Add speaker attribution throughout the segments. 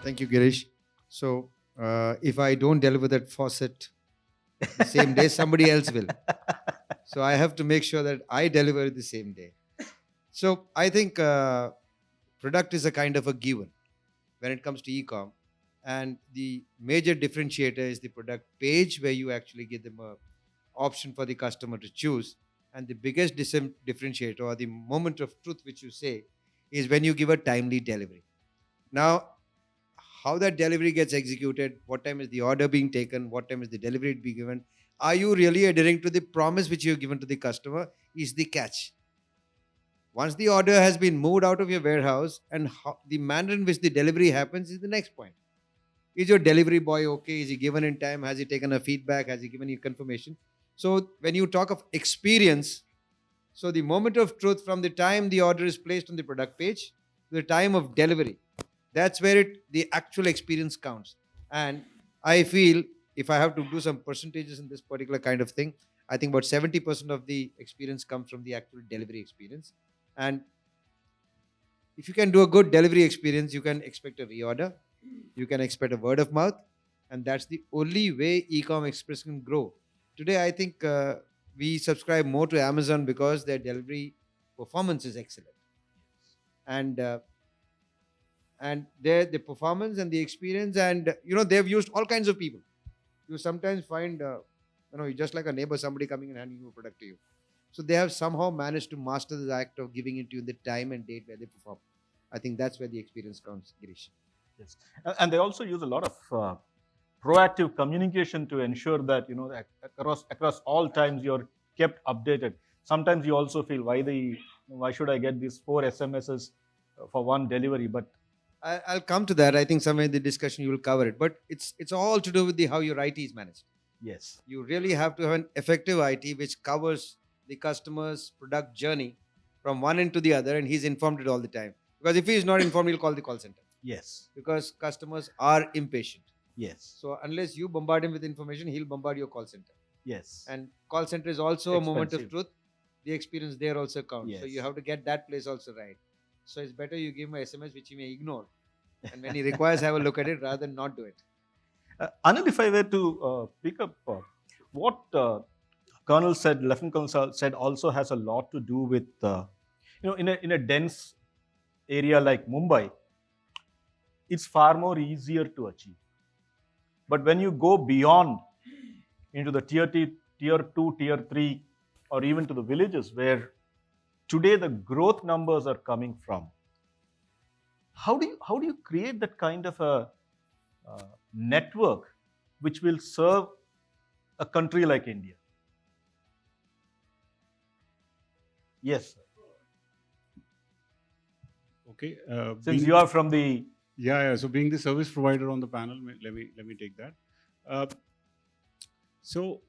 Speaker 1: Thank you, Girish. So, if I don't deliver that faucet the same day, somebody else will. So, I have to make sure that I deliver the same day. So, I think product is a kind of a given when it comes to e-com, and the major differentiator is the product page where you actually give them a option for the customer to choose. And the biggest differentiator or the moment of truth which you say is when you give a timely delivery. Now, how that delivery gets executed, what time is the order being taken, what time is the delivery being given, are you really adhering to the promise which you've given to the customer, is the catch. Once the order has been moved out of your warehouse, and the manner in which the delivery happens is the next point. Is your delivery boy okay? Is he given in time? Has he taken a feedback? Has he given you confirmation? So when you talk of experience, so the moment of truth from the time the order is placed on the product page to the time of delivery, that's where the actual experience counts. And I feel, if I have to do some percentages in this particular kind of thing, I think about 70% of the experience comes from the actual delivery experience. And if you can do a good delivery experience, you can expect a reorder, you can expect a word of mouth, and that's the only way e-com express can grow. Today, I think we subscribe more to Amazon because their delivery performance is excellent, and their the performance and the experience, and they've used all kinds of people. You sometimes find just like a neighbor, somebody coming and handing you a product to you. So they have somehow managed to master the act of giving it to you in the time and date where they perform. I think that's where the experience counts, Girish.
Speaker 2: Yes, and they also use a lot of proactive communication to ensure that that across all times you're kept updated. Sometimes you also feel why should I get these 4 SMSs for one delivery? But
Speaker 1: I'll come to that. I think somewhere in the discussion you will cover it, but it's all to do with the how your IT is managed.
Speaker 2: yes,
Speaker 1: You really have to have an effective IT which covers the customer's product journey from one end to the other, and he's informed it all the time. Because if he is not informed, he'll call the call center.
Speaker 2: yes,
Speaker 1: Because customers are impatient.
Speaker 2: yes,
Speaker 1: So unless you bombard him with information, he'll bombard your call center.
Speaker 2: yes,
Speaker 1: And call center is also a moment of
Speaker 2: expensive.
Speaker 1: truth. The experience there also counts. So you
Speaker 2: Yes.
Speaker 1: have to get that place also right. So it's better you give him a SMS which he may ignore, and when he requires, have a look at it rather than not do it.
Speaker 2: Anil, if I were to pick up what Colonel said, Lieutenant Colonel said, also has a lot to do with in a dense area like Mumbai, it's far more easier to achieve. But when you go beyond into the tier 2, tier 3, or even to the villages where today the growth numbers are coming from, how do you create that kind of a network which will serve a country like India? Yes,
Speaker 3: Okay.
Speaker 2: since you are from the
Speaker 3: Yeah. So being the service provider on the panel, let me take that. Uh, so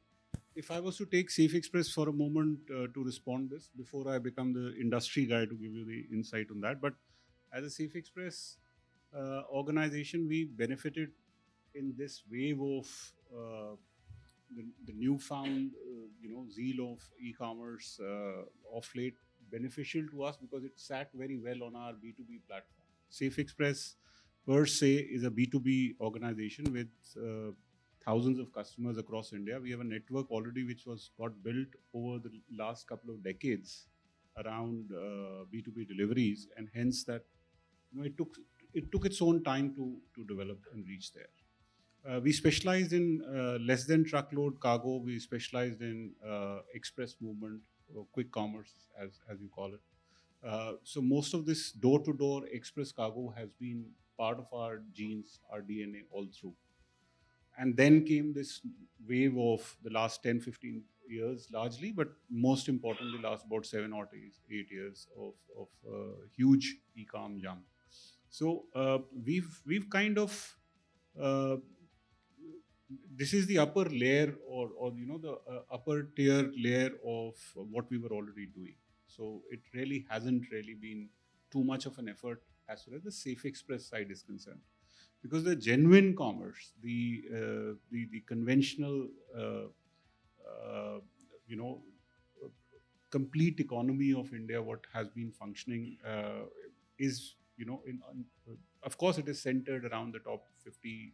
Speaker 3: if I was to take Safe Express for a moment to respond this before I become the industry guy to give you the insight on that, but as a Safe Express organization, we benefited in this wave of the newfound zeal of e-commerce of late, beneficial to us because it sat very well on our B2B platform. Safe Express per se is a B2B organization with thousands of customers across India. We have a network already which was got built over the last couple of decades around B2B deliveries, and hence that it took its own time to develop and reach there. We specialized in less than truckload cargo. We specialized in express movement, or quick commerce, as you call it. So most of this door-to-door express cargo has been part of our genes, our DNA all through. And then came this wave of the last 10, 15 years largely, but most importantly, last about 7 or 8 years of huge e-com jump. So we've kind of uh, this is the upper layer, or the upper tier layer of what we were already doing. So it really hasn't really been too much of an effort as far as the Safe Express side is concerned, because the genuine commerce, the conventional uh, you know complete economy of India, what has been functioning is of course, it is centered around the top 50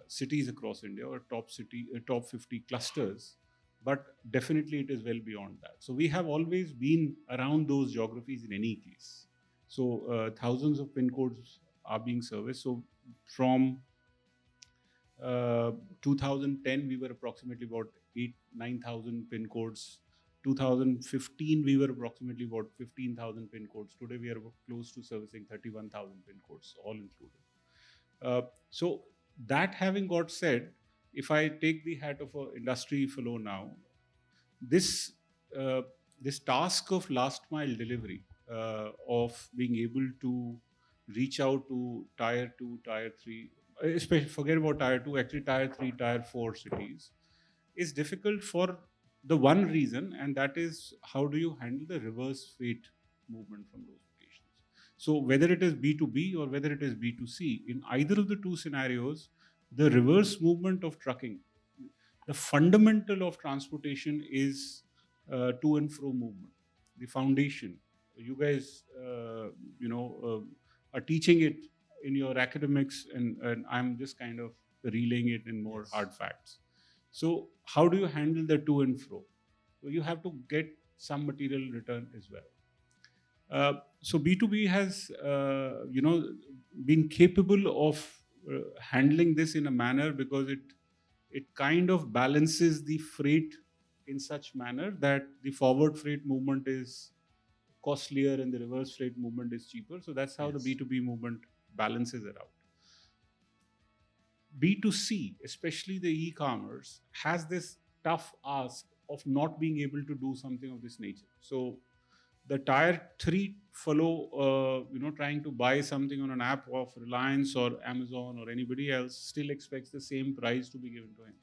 Speaker 3: cities across India, or top 50 clusters, but definitely it is well beyond that. So we have always been around those geographies in any case. So thousands of pin codes are being serviced. So from 2010, we were approximately about 9,000 pin codes. 2015, we were approximately about 15,000 pin codes. Today, we are close to servicing 31,000 pin codes, all included. So that having got said, if I take the hat of an industry fellow now, this this task of last mile delivery, of being able to reach out to tier 2, tier 3, especially forget about tier 2, actually tier 3, tier 4 cities, is difficult for the one reason, and that is how do you handle the reverse freight movement from those locations. So whether it is B2B or whether it is B2C, in either of the two scenarios, the reverse movement of trucking, the fundamental of transportation is to and fro movement, the foundation. You guys, are teaching it in your academics, and I'm just kind of relaying it in more hard facts. So how do you handle the to and fro? So you have to get some material return as well. So B2B has, been capable of handling this in a manner because it kind of balances the freight in such manner that the forward freight movement is costlier and the reverse freight movement is cheaper. So that's how the B2B movement balances it out. B2C, especially the e-commerce, has this tough ask of not being able to do something of this nature. So the tier 3 fellow, trying to buy something on an app of Reliance or Amazon or anybody else still expects the same price to be given to him.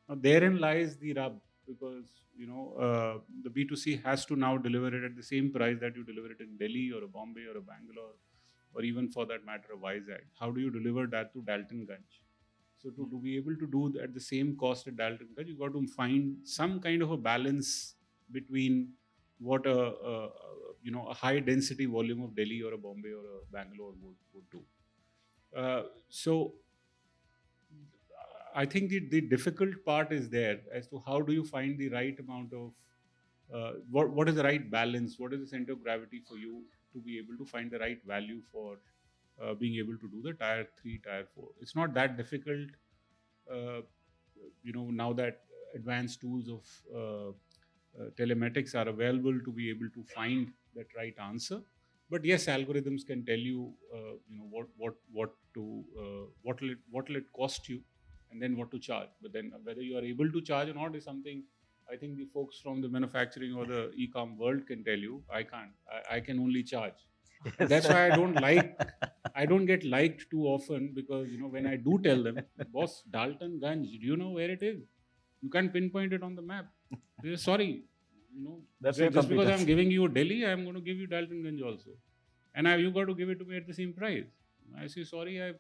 Speaker 3: Now, therein lies the rub, because, the B2C has to now deliver it at the same price that you deliver it in Delhi or a Bombay or a Bangalore, or even for that matter, a Vizag. How do you deliver that to Daltonganj? So to be able to do at the same cost at Daltonganj, you've got to find some kind of a balance between what a high density volume of Delhi or a Bombay or a Bangalore would do. So I think the difficult part is there as to how do you find the right amount of what is the right balance, what is the center of gravity for you to be able to find the right value for being able to do the tier 3, tier 4. It's not that difficult, now that advanced tools of telematics are available to be able to find that right answer. But yes, algorithms can tell you, what will it cost you, and then what to charge. But then whether you are able to charge or not is something I think the folks from the manufacturing or the e-com world can tell you. I can't. I can only charge.
Speaker 2: Yes.
Speaker 3: That's why I don't get liked too often, because when I do tell them, boss, Daltonganj, do you know where it is? You can't pinpoint it on the map. They say, sorry,
Speaker 2: That's your
Speaker 3: just because I'm
Speaker 2: competence.
Speaker 3: giving you Delhi, I'm going to give you Daltonganj also, and you got to give it to me at the same price. I say, sorry, I've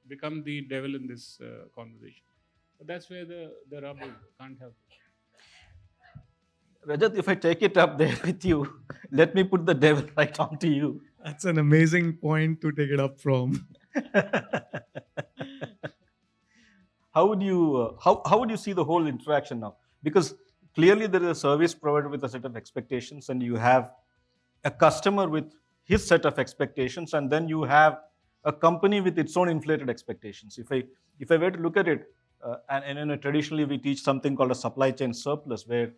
Speaker 3: become the devil in this conversation. But that's where the rub is. Can't help it.
Speaker 2: Rajat, if I take it up there with you, let me put the devil right onto you.
Speaker 4: That's an amazing point to take it up from.
Speaker 2: How would you see the whole interaction now? Because clearly there is a service provider with a set of expectations, and you have a customer with his set of expectations, and then you have a company with its own inflated expectations. If I were to look at it, and traditionally we teach something called a supply chain surplus, where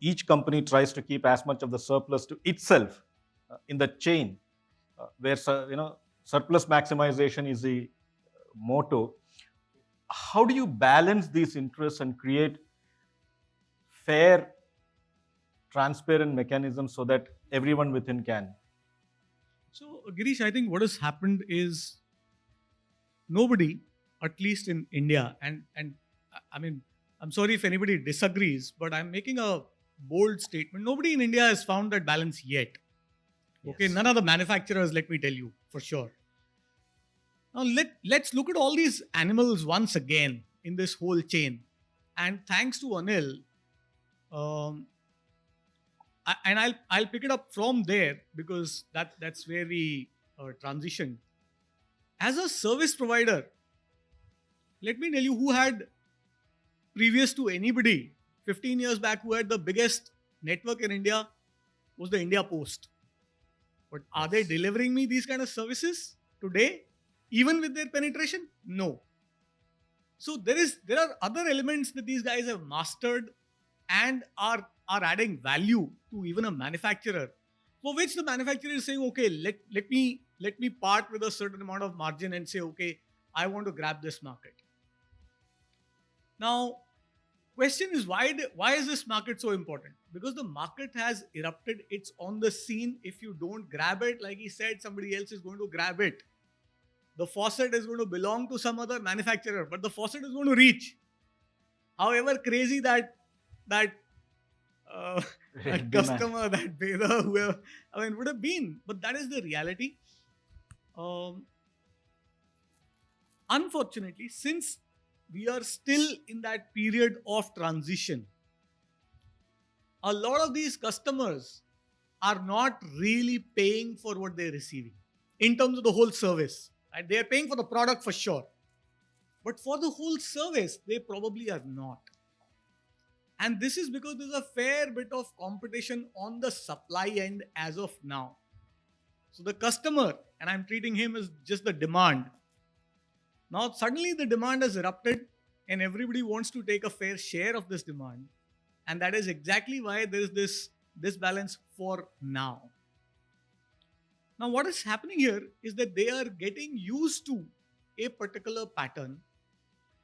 Speaker 2: each company tries to keep as much of the surplus to itself in the chain, where surplus maximization is the motto. How do you balance these interests and create fair, transparent mechanisms so that everyone within can?
Speaker 4: So, Girish, I think what has happened is nobody, at least in India, and I mean, I'm sorry if anybody disagrees, but I'm making a bold statement. Nobody in India has found that balance yet. Okay,
Speaker 2: Yes.
Speaker 4: none of the manufacturers, let me tell you for sure. Now let's look at all these animals once again in this whole chain. And thanks to Anil, and I'll pick it up from there, because that's where we transitioned. As a service provider, let me tell you who had, previous to anybody, 15 years back, who had the biggest network in India was the India Post. But are they delivering me these kind of services today, even with their penetration? No. So there are other elements that these guys have mastered and are adding value to even a manufacturer, for which the manufacturer is saying, okay, let me part with a certain amount of margin and say, okay, I want to grab this market. Now, question is, why is this market so important? Because the market has erupted. It's on the scene. If you don't grab it, like he said, somebody else is going to grab it. The faucet is going to belong to some other manufacturer, but the faucet is going to reach. However crazy that that
Speaker 2: Demand.
Speaker 4: customer, that Veda, whoever, would have been. But that is the reality. Unfortunately, since we are still in that period of transition, a lot of these customers are not really paying for what they're receiving in terms of the whole service. Right? They are paying for the product for sure. But for the whole service, they probably are not. And this is because there's a fair bit of competition on the supply end as of now. So the customer, and I'm treating him as just the demand. Now suddenly the demand has erupted and everybody wants to take a fair share of this demand. And that is exactly why there is this disbalance for now. Now what is happening here is that they are getting used to a particular pattern,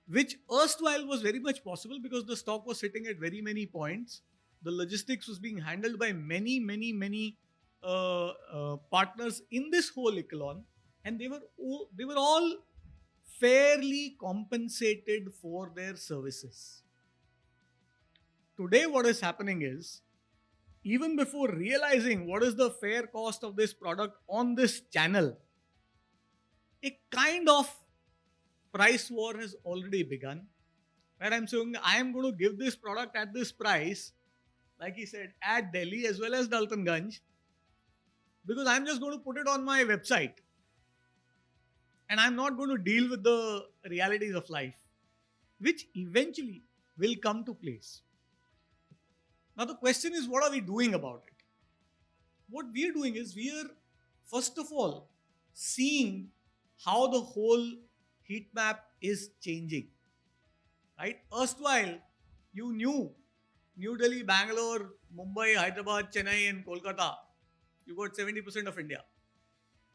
Speaker 4: which erstwhile was very much possible because the stock was sitting at very many points. The logistics was being handled by many partners in this whole echelon, and they were all fairly compensated for their services. Today what is happening is, even before realizing what is the fair cost of this product on this channel, a kind of price war has already begun. Where I'm saying I am going to give this product at this price, like he said, at Delhi as well as Daltonganj, because I'm just going to put it on my website. And I'm not going to deal with the realities of life, which eventually will come to place. Now the question is, what are we doing about it? What we are doing is, we are first of all seeing how the whole heat map is changing. Right? Erstwhile, you knew New Delhi, Bangalore, Mumbai, Hyderabad, Chennai and Kolkata, you got 70% of India.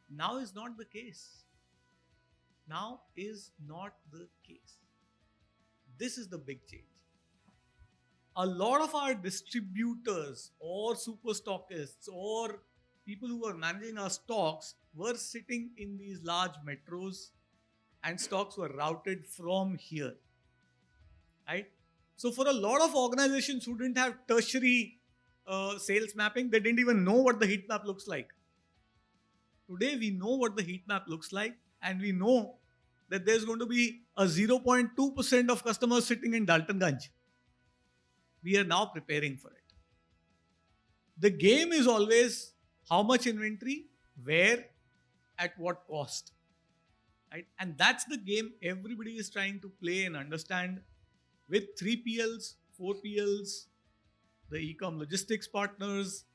Speaker 4: Now is not the case. Now is not the case. This is the big change. A lot of our distributors or super stockists or people who are managing our stocks were sitting in these large metros, and stocks were routed from here. Right? So for a lot of organizations who didn't have tertiary sales mapping, they didn't even know what the heat map looks like. Today we know what the heat map looks like, and we know that there's going to be a 0.2% of customers sitting in Daltonganj. We are now preparing for it. The game is always how much inventory, where, at what cost. Right? And that's the game everybody is trying to play and understand with 3PLs, 4PLs, the e-com logistics partners.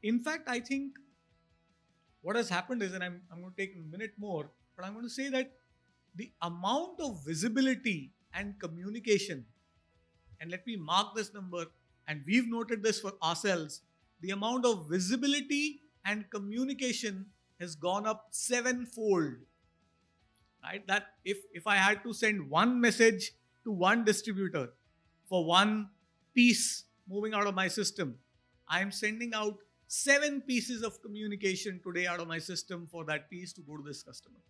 Speaker 4: In fact, I think what has happened is, and I'm going to take a minute more, but I'm going to say that the amount of visibility and communication, and let me mark this number, and we've noted this for ourselves, the amount of visibility and communication has gone up 7-fold. Right? That if I had to send one message to one distributor for one piece moving out of my system, I am sending out 7 pieces of communication today out of my system for that piece to go to this customer.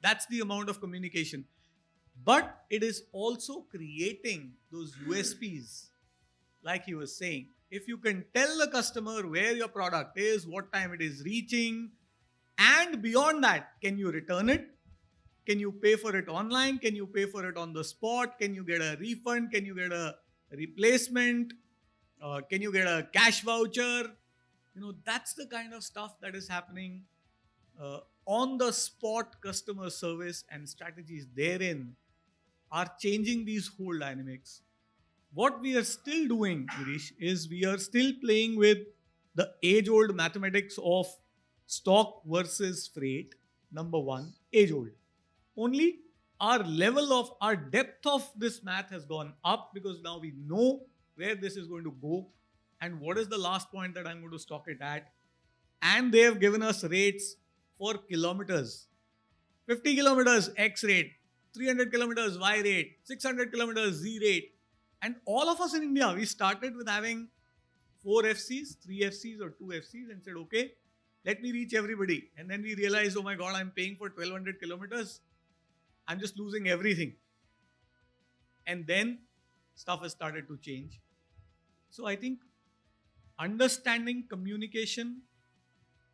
Speaker 4: That's the amount of communication. But it is also creating those USPs, like he was saying. If you can tell the customer where your product is, what time it is reaching, and beyond that, can you return it? Can you pay for it online? Can you pay for it on the spot? Can you get a refund? Can you get a replacement? Can you get a cash voucher? That's the kind of stuff that is happening on the spot customer service and strategies therein are changing these whole dynamics. What we are still doing, Girish, is we are still playing with the age old mathematics of stock versus freight. Number one, age old. Only our level of our depth of this math has gone up because now we know where this is going to go and what is the last point that I'm going to stock it at. And they have given us rates for kilometers. 50 kilometers X rate, 300 kilometers Y rate, 600 kilometers Z rate. And all of us in India, we started with having 4 FCs, 3 FCs or 2 FCs and said, okay, let me reach everybody. And then we realized, oh my God, I'm paying for 1200 kilometers. I'm just losing everything. And then stuff has started to change. So I think understanding communication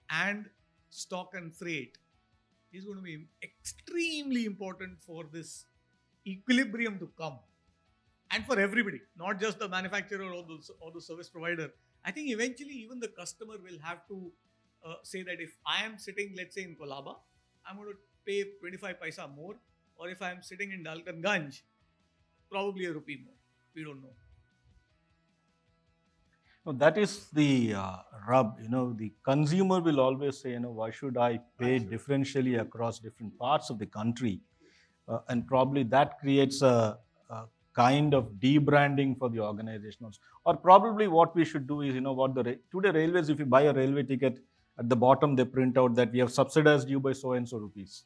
Speaker 4: and stock and freight is going to be extremely important for this equilibrium to come. And for everybody, not just the manufacturer or the service provider. I think eventually even the customer will have to say that if I am sitting, let's say in Kolaba, I'm going to pay 25 paisa more. Or if I'm sitting in Daltonganj, probably a rupee more. We don't know.
Speaker 2: No, that is the rub. The consumer will always say, why should I pay differentially across different parts of the country? And probably that creates a kind of debranding for the organizations. Or probably what we should do is, today railways, if you buy a railway ticket, at the bottom they print out that we have subsidized you by so and so rupees.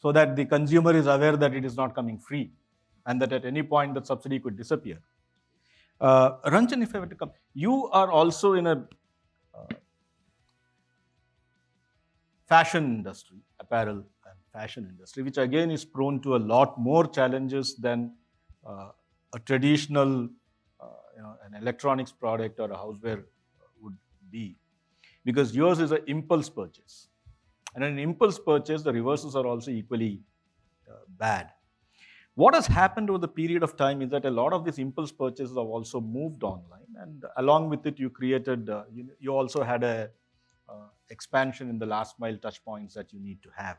Speaker 2: So that the consumer is aware that it is not coming free and that at any point that subsidy could disappear. Ranjan, if I were to come, you are also in a fashion industry, apparel and fashion industry, which again is prone to a lot more challenges than a traditional, an electronics product or a houseware would be. Because yours is an impulse purchase. And an impulse purchase, the reverses are also equally bad. What has happened over the period of time is that a lot of these impulse purchases have also moved online, and along with it, you created, you also had a expansion in the last mile touch points that you need to have.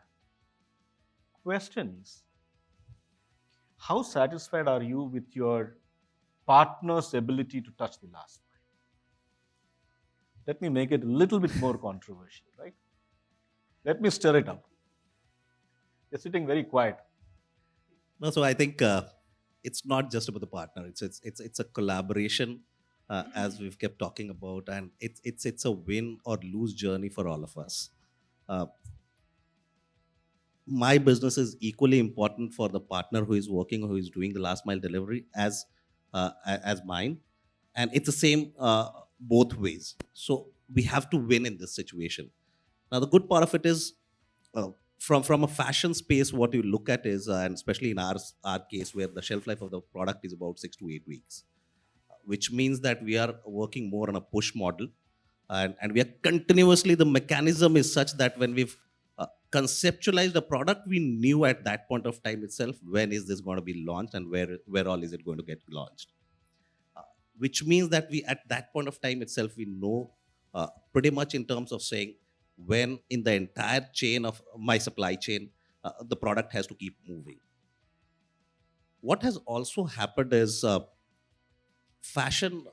Speaker 2: Question is, how satisfied are you with your partner's ability to touch the last mile? Let me make it a little bit more controversial, right? Let me stir it up. You're sitting very quiet.
Speaker 5: No, so I think it's not just about the partner. It's a collaboration, as we've kept talking about, and it's a win or lose journey for all of us. My business is equally important for the partner who is working, who is doing the last mile delivery as mine, and it's the same both ways. So we have to win in this situation. Now, the good part of it is, from a fashion space, what you look at is, and especially in our case, where the shelf life of the product is about 6 to 8 weeks, which means that we are working more on a push model, and we are continuously, the mechanism is such that when we've conceptualized the product, we knew at that point of time itself, when is this going to be launched and where all is it going to get launched. Which means that we, at that point of time itself, we know pretty much in terms of saying, when in the entire chain of my supply chain, the product has to keep moving. What has also happened is fashion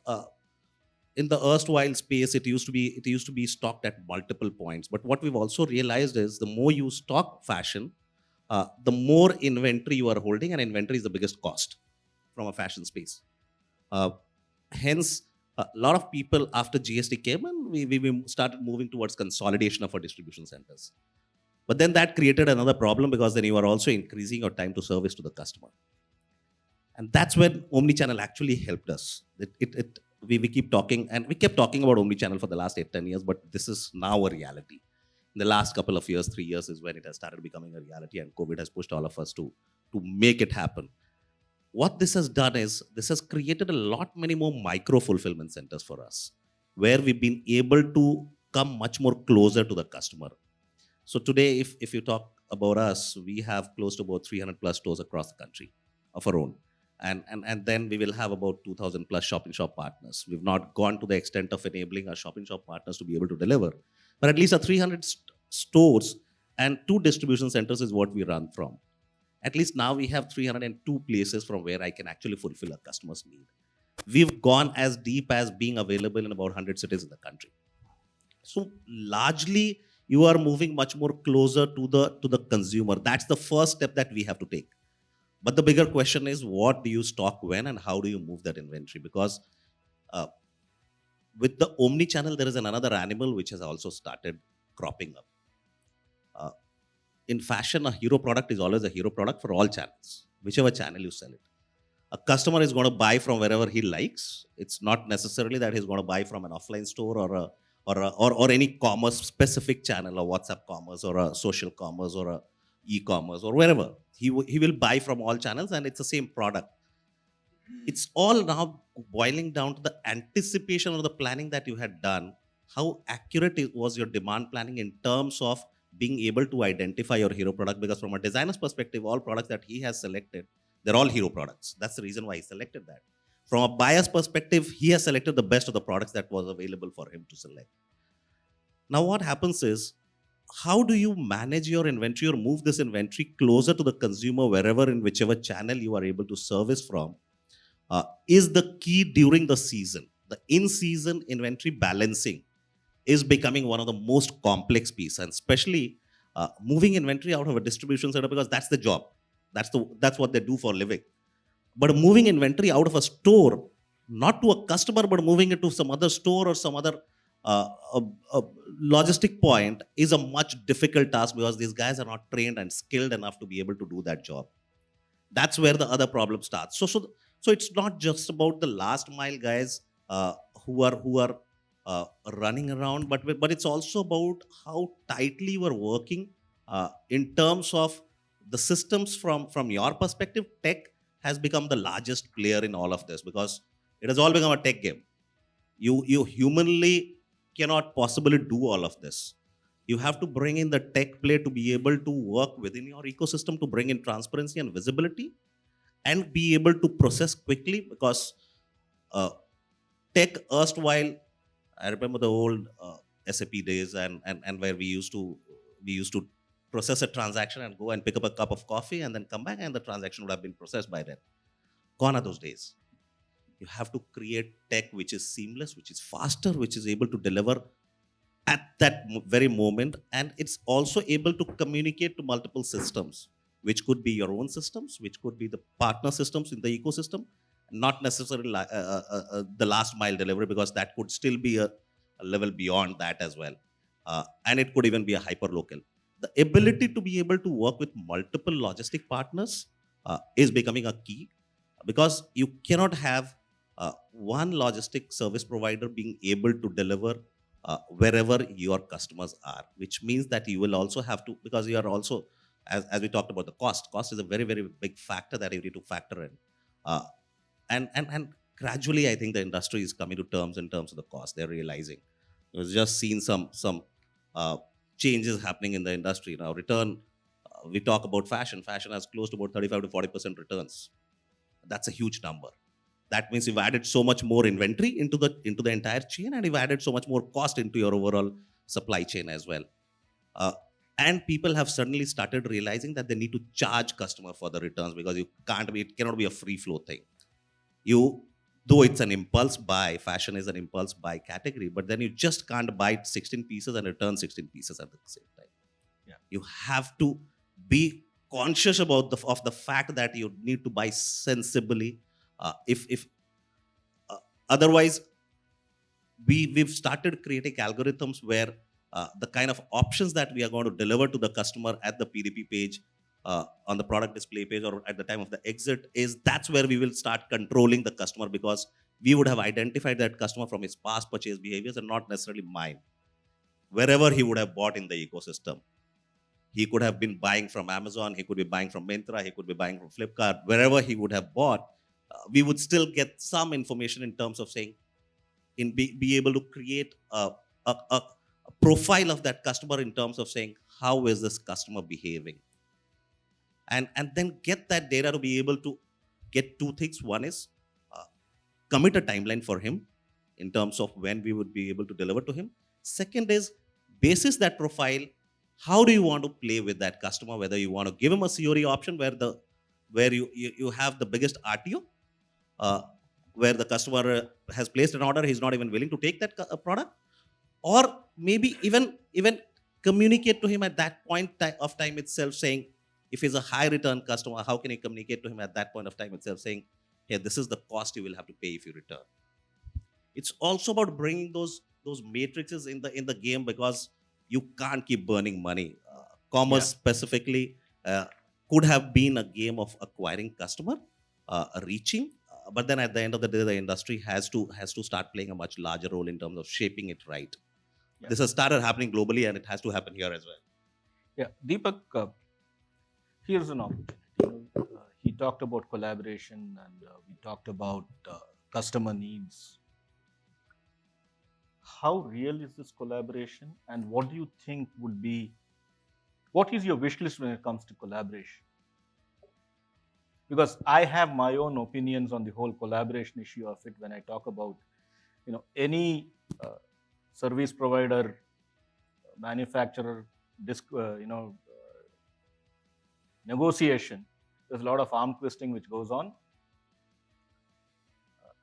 Speaker 5: in the erstwhile space, it used to be stocked at multiple points. But what we've also realized is the more you stock fashion, the more inventory you are holding, and inventory is the biggest cost from a fashion space. Hence, a lot of people after GST came in, we started moving towards consolidation of our distribution centers. But then that created another problem, because then you are also increasing your time to service to the customer. And that's when omnichannel actually helped us. We keep talking, and we kept talking about omnichannel for the last 8-10 years, but this is now a reality. In the last couple of years, 3 years is when it has started becoming a reality, and COVID has pushed all of us to make it happen. What this has done is, this has created a lot many more micro fulfillment centers for us, where we've been able to come much more closer to the customer. So today, if you talk about us, we have close to about 300 plus stores across the country of our own. And then we will have about 2,000 plus shop-in-shop partners. We've not gone to the extent of enabling our shop-in-shop partners to be able to deliver, but at least our 300 stores and 2 distribution centers is what we run from. At least now we have 302 places from where I can actually fulfill a customer's need. We've gone as deep as being available in about 100 cities in the country. So largely, you are moving much more closer to the consumer. That's the first step that we have to take. But the bigger question is, what do you stock when, and how do you move that inventory? Because uh, with the omni channel, there is another animal which has also started cropping up. Uh, in fashion, a hero product is always a hero product for all channels, whichever channel you sell it. A customer is going to buy from wherever he likes. It's not necessarily that he's going to buy from an offline store or any commerce specific channel, or WhatsApp commerce or a social commerce or a e-commerce or wherever. He will buy from all channels, and it's the same product. It's all now boiling down to the anticipation of the planning that you had done. How accurate was your demand planning in terms of being able to identify your hero product? Because from a designer's perspective, all products that he has selected, they're all hero products. That's the reason why he selected that. From a buyer's perspective, he has selected the best of the products that was available for him to select. Now what happens is, how do you manage your inventory or move this inventory closer to the consumer wherever, in whichever channel you are able to service from, is the key during the season. The in-season inventory balancing is becoming one of the most complex pieces, and especially moving inventory out of a distribution center, because that's the job. That's what they do for a living. But moving inventory out of a store, not to a customer, but moving it to some other store or some other logistic point, is a much difficult task, because these guys are not trained and skilled enough to be able to do that job. That's where the other problem starts. So it's not just about the last mile guys who are running around, but it's also about how tightly you are working in terms of the systems. From your perspective, tech has become the largest player in all of this, because it has all become a tech game. You humanly cannot possibly do all of this. You have to bring in the tech play to be able to work within your ecosystem, to bring in transparency and visibility, and be able to process quickly, because tech erstwhile, I remember the old SAP days, and where we used to process a transaction and go and pick up a cup of coffee and then come back, and the transaction would have been processed by then. Gone are those days. You have to create tech which is seamless, which is faster, which is able to deliver at that very moment, and it's also able to communicate to multiple systems, which could be your own systems, which could be the partner systems in the ecosystem, not necessarily the last mile delivery, because that could still be a level beyond that as well, and it could even be a hyper local. The ability to be able to work with multiple logistic partners is becoming a key, because you cannot have one logistic service provider being able to deliver wherever your customers are, which means that you will also have to, because you are also, as we talked about, the cost is a very, very big factor that you need to factor in. And gradually, I think the industry is coming to terms in terms of the cost. They're realizing. We've just seen some changes happening in the industry now. Return, we talk about fashion. Fashion has close to about 35 to 40% returns. That's a huge number. That means you've added so much more inventory into the entire chain, and you've added so much more cost into your overall supply chain as well. And people have suddenly started realizing that they need to charge customer for the returns, because it cannot be a free flow thing. Though it's an impulse buy, fashion is an impulse buy category, but then you just can't buy 16 pieces and return 16 pieces at the same time.
Speaker 2: Yeah.
Speaker 5: You have to be conscious about the fact that you need to buy sensibly. Otherwise, we've started creating algorithms where the kind of options that we are going to deliver to the customer at the PDP page, on the product display page, or at the time of the exit, that's where we will start controlling the customer, because we would have identified that customer from his past purchase behaviors and not necessarily mine. Wherever he would have bought in the ecosystem, he could have been buying from Amazon, he could be buying from Myntra, he could be buying from Flipkart. Wherever he would have bought, we would still get some information in terms of saying, be able to create a profile of that customer in terms of saying, how is this customer behaving? And then get that data to be able to get two things. One is commit a timeline for him in terms of when we would be able to deliver to him. Second is, basis that profile, how do you want to play with that customer? Whether you want to give him a COE option where you have the biggest RTO, uh, where the customer has placed an order, he's not even willing to take that product, or maybe even communicate to him at that point of time itself, saying, if he's a high return customer, how can you communicate to him at that point of time itself, saying, hey, this is the cost you will have to pay if you return. It's also about bringing those matrices in the game, because you can't keep burning money. Commerce specifically could have been a game of acquiring customer, reaching, but then at the end of the day, the industry has to start playing a much larger role in terms of shaping it right.
Speaker 2: Yeah.
Speaker 5: This has started happening globally, and it has to happen here as well.
Speaker 2: Yeah, Deepak, here's an opportunity. He talked about collaboration, and we talked about customer needs. How real is this collaboration, and what do you think what is your wish list when it comes to collaboration? Because I have my own opinions on the whole collaboration issue of it when I talk about, any service provider, manufacturer, negotiation. There's a lot of arm twisting which goes on.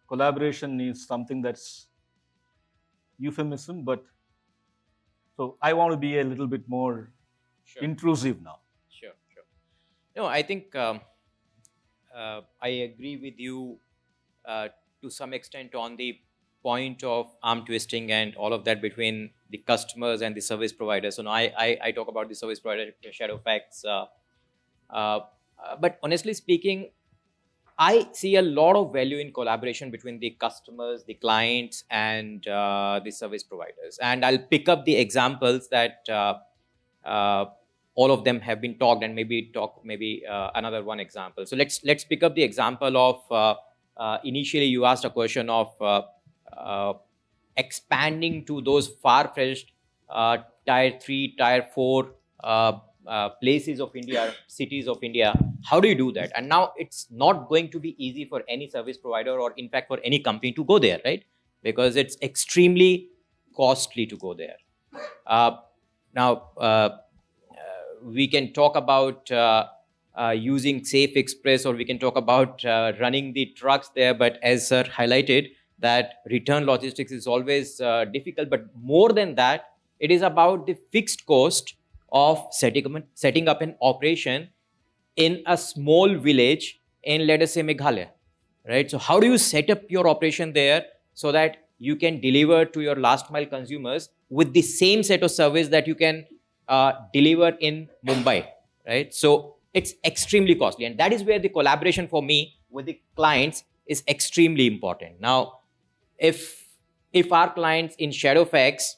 Speaker 2: Collaboration is something that's euphemism, but so I want to be a little bit more intrusive now.
Speaker 6: Sure. No, I think I agree with you to some extent on the point of arm twisting and all of that between the customers and the service providers. So now I talk about the service provider, Shadowfax. But honestly speaking, I see a lot of value in collaboration between the customers, the clients, and the service providers. And I'll pick up the examples that all of them have been talked, and maybe another one example. So let's pick up the example of initially you asked a question of expanding to those far-fetched tier 3, tier 4 places of India, cities of India. How do you do that? And now it's not going to be easy for any service provider, or in fact for any company, to go there, right? Because it's extremely costly to go there. Now, we can talk about using Safe Express, or we can talk about running the trucks there. But as sir highlighted, that return logistics is always difficult. But more than that, it is about the fixed cost of setting up an operation in a small village in, let us say, Meghalaya, right? So how do you set up your operation there so that you can deliver to your last mile consumers with the same set of service that you can deliver in Mumbai, right? So it's extremely costly, and that is where the collaboration for me with the clients is extremely important. Now, if our clients in Shadowfax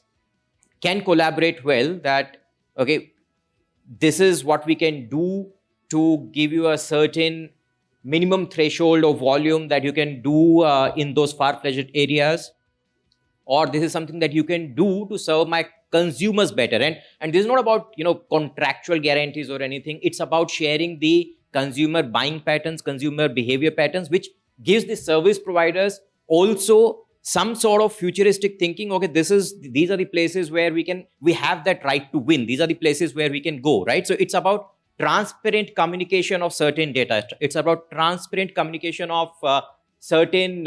Speaker 6: can collaborate well, that okay, this is what we can do to give you a certain minimum threshold of volume that you can do in those far-fetched areas, or this is something that you can do to serve my consumers better. And this is not about contractual guarantees or anything. It's about sharing the consumer buying patterns, consumer behavior patterns, which gives the service providers also some sort of futuristic thinking. Okay, these are the places where we have that right to win. These are the places where we can go, right? So it's about transparent communication of certain data. It's about transparent communication of certain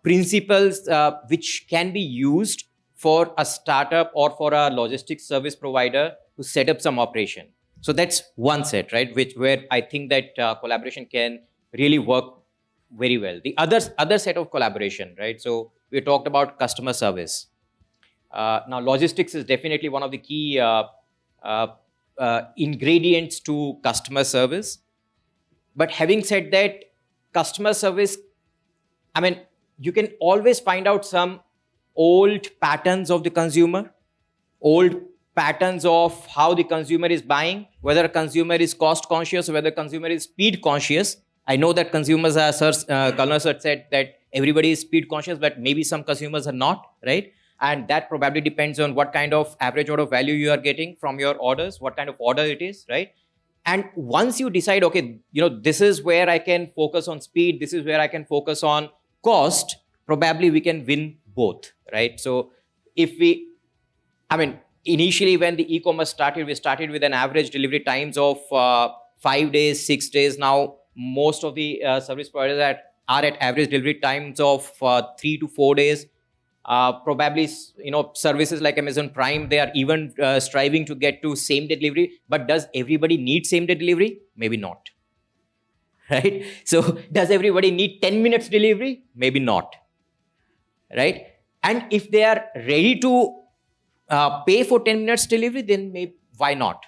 Speaker 6: principles which can be used for a startup or for a logistics service provider to set up some operation. So that's one set, right? Where I think that collaboration can really work very well. The other set of collaboration, right? So we talked about customer service. Now, logistics is definitely one of the key ingredients to customer service. But having said that, customer service, I mean, you can always find out some old patterns of the consumer, old patterns of how the consumer is buying, whether a consumer is cost conscious or whether consumer is speed conscious. I know that consumers are, Colonel Sir said that everybody is speed conscious, but maybe some consumers are not, right? And that probably depends on what kind of average order value you are getting from your orders, what kind of order it is, right? And once you decide, okay, this is where I can focus on speed, this is where I can focus on cost, probably we can win both, right? So if initially when the e-commerce started, we started with an average delivery times of 5 days, 6 days. Now most of the service providers are at average delivery times of 3 to 4 days. Probably, services like Amazon Prime, they are even striving to get to same day delivery. But does everybody need same day delivery? Maybe not. Right? So does everybody need 10 minutes delivery? Maybe not. Right? And if they are ready to pay for 10 minutes delivery, then maybe why not?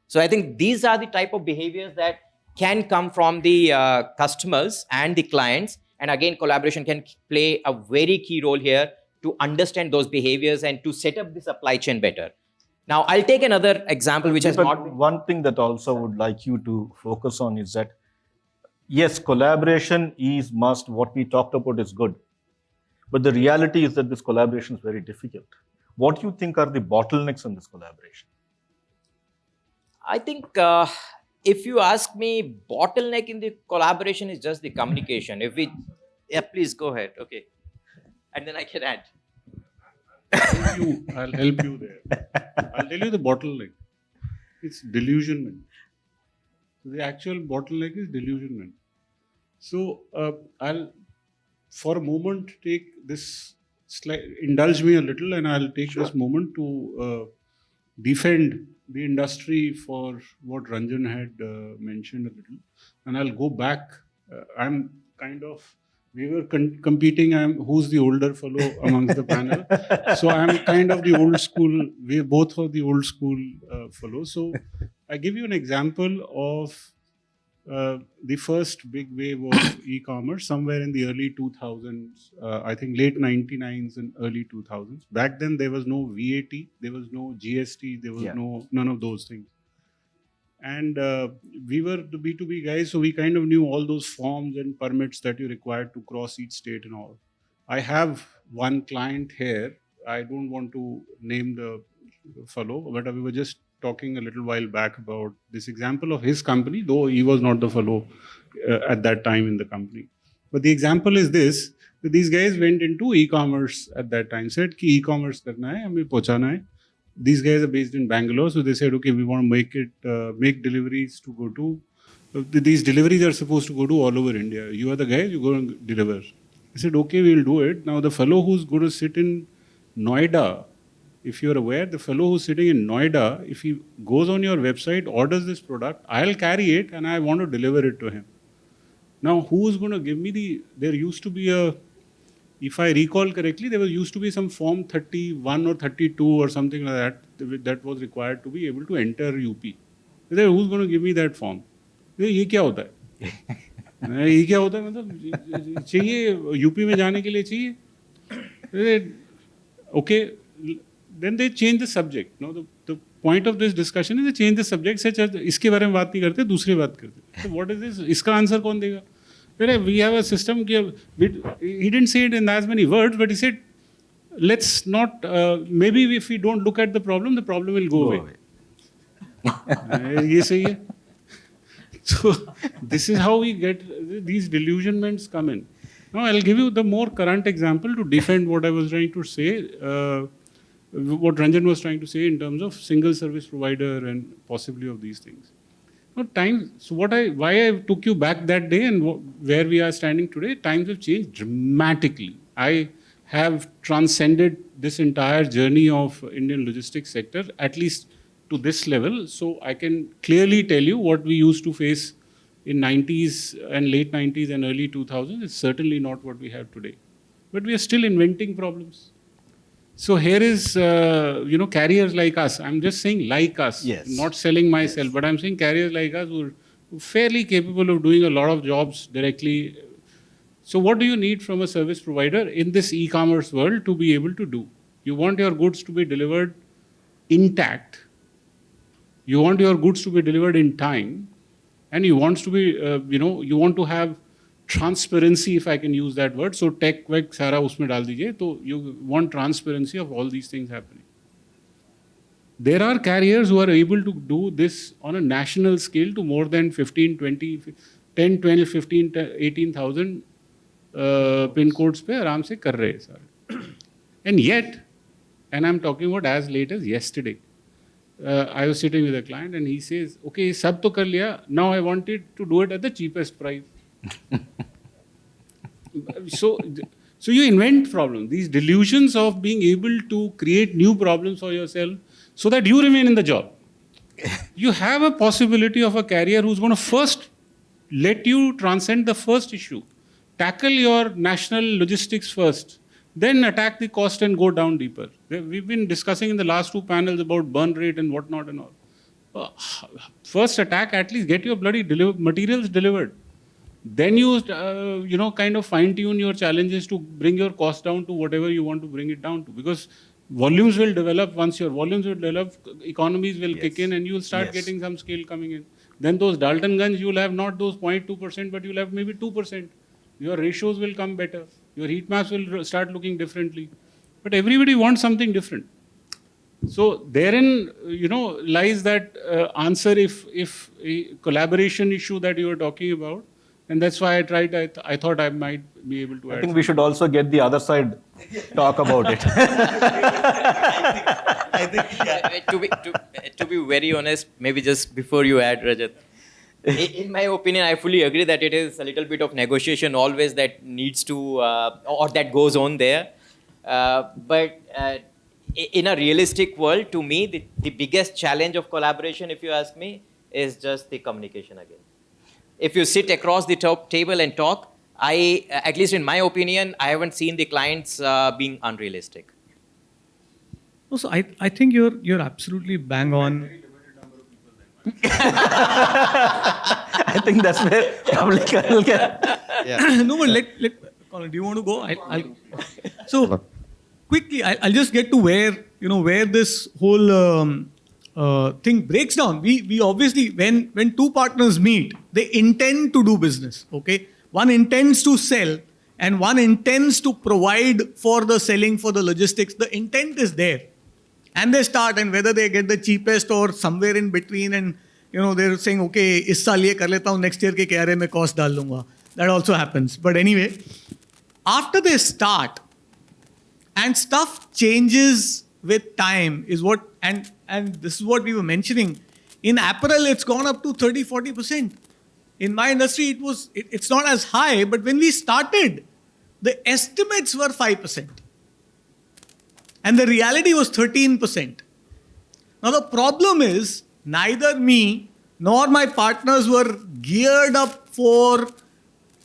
Speaker 6: So I think these are the type of behaviors that can come from the customers and the clients. And again, collaboration can play a very key role here to understand those behaviors and to set up the supply chain better. Now, I'll take another example which has
Speaker 2: But
Speaker 6: not been...
Speaker 2: one thing that also would like you to focus on is that, yes, collaboration is must. What we talked about is good. But the reality is that this collaboration is very difficult. What do you think are the bottlenecks in this collaboration?
Speaker 6: I think if you ask me, bottleneck in the collaboration is just the communication. Yeah, please go ahead. Okay. And then I can add.
Speaker 3: I'll help you there. I'll tell you the bottleneck. It's delusionment. So the actual bottleneck is delusionment. So I'll, for a moment, take this indulge me a little, and I'll take this moment to defend the industry for what Ranjan had mentioned a little. And I'll go back. We were competing, who's the older fellow amongst the panel. So I'm kind of the old school, we both are the old school fellows. So I give you an example of the first big wave of e-commerce somewhere in the early 2000s, I think late 99s and early 2000s. Back then there was no VAT, there was no GST, there was none of those things. And we were the B2B guys, so we kind of knew all those forms and permits that you required to cross each state and all. I have one client here. I don't want to name the fellow, but we were just talking a little while back about this example of his company, though he was not the fellow at that time in the company. But the example is this, that these guys went into e-commerce at that time, said ki e-commerce karna hai, hame pahunchana hai. These guys are based in Bangalore, so they said, okay, we want to make deliveries to go to, these deliveries are supposed to go to all over India. You are the guys, you go and deliver. I said, okay, we'll do it. Now the fellow who's going to sit in Noida, if you're aware, the fellow who's sitting in Noida, if he goes on your website, orders this product, I'll carry it and I want to deliver it to him. Now, who's going to give me there used to be if I recall correctly, there used to be some form 31 or 32 or something like that was required to be able to enter UP. Who's going to give me that form? ये क्या होता है? ये क्या होता है? मतलब चाहिए यूपी में जाने के लिए चाहिए? Okay, then they change the subject. No, the point of this discussion is they change the subject. Such as इसके बारे में बात नहीं करते, दूसरी बात करते. So what is this? इसका answer कौन देगा? We have a system. He didn't say it in as many words, but he said, let's not, maybe if we don't look at the problem will go away. Ye sahi hai. So this is how we get these delusionments come in. Now I'll give you the more current example to defend what I was trying to say, what Ranjan was trying to say in terms of single service provider and possibly of these things. No, so why I took you back that day and where we are standing today, times have changed dramatically. I have transcended this entire journey of Indian logistics sector, at least to this level. So I can clearly tell you what we used to face in 90s and late 90s and early 2000s is certainly not what we have today. But we are still inventing problems. So here is, carriers like us. I'm just saying like us, not selling myself, but I'm saying carriers like us who are fairly capable of doing a lot of jobs directly. So what do you need from a service provider in this e-commerce world to be able to do? You want your goods to be delivered intact. You want your goods to be delivered in time. And you want to be, you want to have transparency, if I can use that word. So tech vec sara usme dal dijiye. So you want transparency of all these things happening. There are carriers who are able to do this on a national scale to more than 15, 20, 10, 12, 15, 18,000 pin codes pe aaram se kar rahe sare. And yet, And I'm talking about as late as yesterday. I was sitting with a client and he says, okay, sab to kar liya. Now I wanted to do it at the cheapest price. so, so you invent problems. These delusions of being able to create new problems for yourself so that you remain in the job. You have a possibility of a carrier who's going to first let you transcend the first issue. Tackle your national logistics first. Then attack the cost and go down deeper. We've been discussing in the last 2 panels about burn rate and whatnot and all. First attack, at least get your bloody materials delivered. Then you, kind of fine tune your challenges to bring your cost down to whatever you want to bring it down to. Because volumes will develop. Once your volumes will develop, economies will kick in and you'll start getting some scale coming in. Then those Dalton guns, you'll have not those 0.2%, but you'll have maybe 2%. Your ratios will come better. Your heat maps will start looking differently. But everybody wants something different. So therein, lies that answer if a collaboration issue that you were talking about. And that's why I thought I might be able to add.
Speaker 2: I think we should also get the other side talk about it.
Speaker 6: I think, to be very honest, maybe just before you add, Rajat, in my opinion, I fully agree that it is a little bit of negotiation always that needs to, or that goes on there. But in a realistic world, to me, the biggest challenge of collaboration, if you ask me, is just the communication again. If you sit across the table and talk, at least in my opinion, I haven't seen the clients being unrealistic.
Speaker 4: So I think you're absolutely bang on.
Speaker 2: I think that's where probably Colonel can.
Speaker 1: Yeah.
Speaker 4: No, but Colin, do you want to go? So quickly, I'll just get to where this whole thing breaks down. We obviously, when two partners meet, they intend to do business. Okay, one intends to sell and one intends to provide for the selling, for the logistics. The intent is there, and they start, and whether they get the cheapest or somewhere in between, and they're saying, okay, इस साल ये कर लेता हूँ, next year के KRA में cost डाल दूँगा. That also happens. But anyway, after they start, and stuff changes with time, is what, and this is what we were mentioning. In apparel, it's gone up to 30-40%. In my industry, it's not as high, but when we started, the estimates were 5%. And the reality was 13%. Now the problem is, neither me nor my partners were geared up for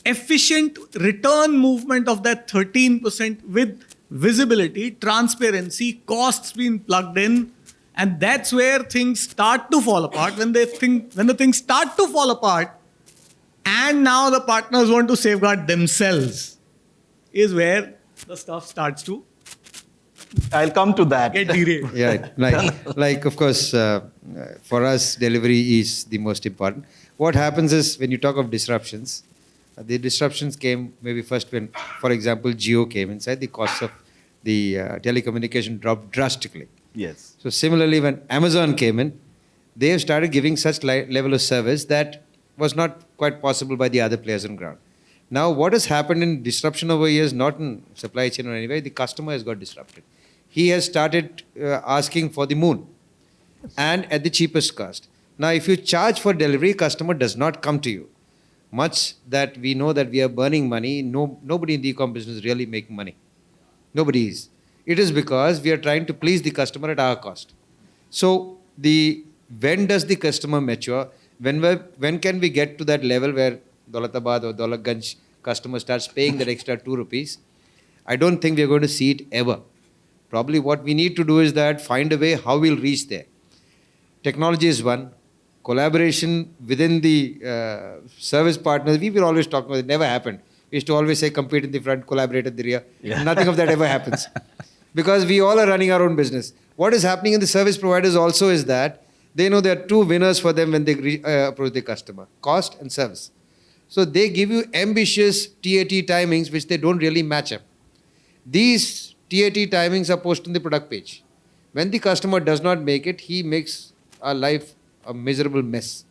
Speaker 4: efficient return movement of that 13% with visibility, transparency, costs being plugged in. And that's where things start to fall apart. When the things start to fall apart, and now the partners want to safeguard themselves, is where the stuff starts to
Speaker 2: I'll come to that.
Speaker 4: get derailed.
Speaker 1: Yeah, like of course, for us, delivery is the most important. What happens is when you talk of disruptions, the disruptions came maybe first when, for example, Jio came inside, the costs of the telecommunication dropped drastically.
Speaker 2: Yes.
Speaker 1: So similarly, when Amazon came in, they have started giving such level of service that was not quite possible by the other players on ground. Now, what has happened in disruption over years, not in supply chain or anywhere, the customer has got disrupted. He has started asking for the moon and at the cheapest cost. Now, if you charge for delivery, customer does not come to you. Much that we know that we are burning money, nobody in the e-com business is really making money. Nobody is. It is because we are trying to please the customer at our cost. So, when does the customer mature? When can we get to that level where Daulatabad or Daulatganj customer starts paying that extra 2 rupees? I don't think we are going to see it ever. Probably what we need to do is that find a way how we'll reach there. Technology is one. Collaboration within the service partners, we will always talk about it. Never happened. We used to always say compete in the front, collaborate at the rear. Yeah. Nothing of that ever happens. Because we all are running our own business. What is happening in the service providers also is that they know there are two winners for them when they approach the customer, cost and service. So they give you ambitious TAT timings which they don't really match up. These TAT timings are posted on the product page. When the customer does not make it, he makes our life a miserable mess.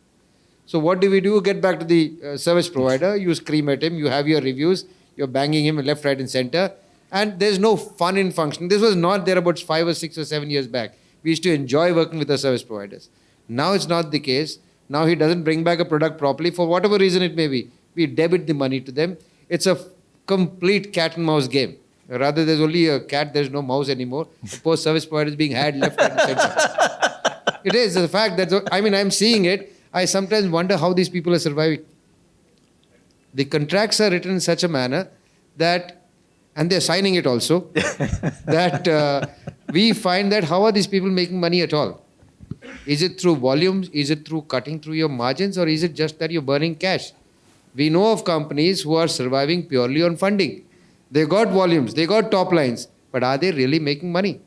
Speaker 1: So what do? Get back to the service provider, you scream at him, you have your reviews, you're banging him left, right and center. And there's no fun in functioning. This was not there about 5 or 6 or 7 years back. We used to enjoy working with our service providers. Now it's not the case. Now he doesn't bring back a product properly for whatever reason it may be. We debit the money to them. It's a complete cat and mouse game. Rather, there's only a cat, there's no mouse anymore. The post service provider is being had left and center. It is a fact that, I mean, I'm seeing it. I sometimes wonder how these people are surviving. The contracts are written in such a manner that, and they're signing it also, that we find that how are these people making money at all? Is it through volumes? Is it through cutting through your margins? Or is it just that you're burning cash? We know of companies who are surviving purely on funding. They got volumes, they got top lines, but are they really making money?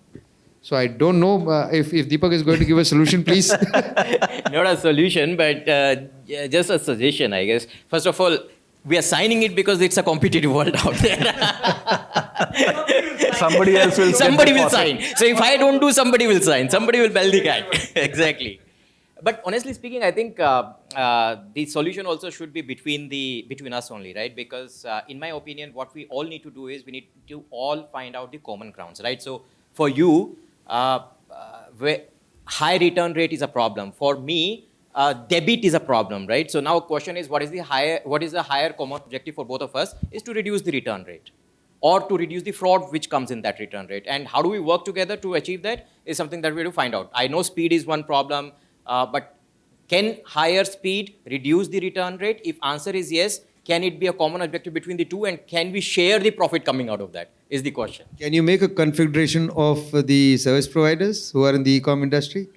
Speaker 1: So I don't know if Deepak is going to give a solution, please.
Speaker 6: Not a solution, but just a suggestion, I guess. First of all, we are signing it because it's a competitive world out there.
Speaker 2: Somebody else will.
Speaker 6: Somebody will sign. So if I don't do, somebody will sign. Somebody will bell the cat. Exactly. But honestly speaking, I think the solution also should be between us only, right? Because in my opinion, what we all need to do is we need to all find out the common grounds, right? So for you, high return rate is a problem. For me, debit is a problem, right? So now question is, what is the higher common objective for both of us is to reduce the return rate or to reduce the fraud which comes in that return rate. And how do we work together to achieve that is something that we have to find out. I know speed is one problem, but can higher speed reduce the return rate? If answer is yes, can it be a common objective between the two, and can we share the profit coming out of that is the question.
Speaker 1: Can you make a configuration of the service providers who are in the e-com industry?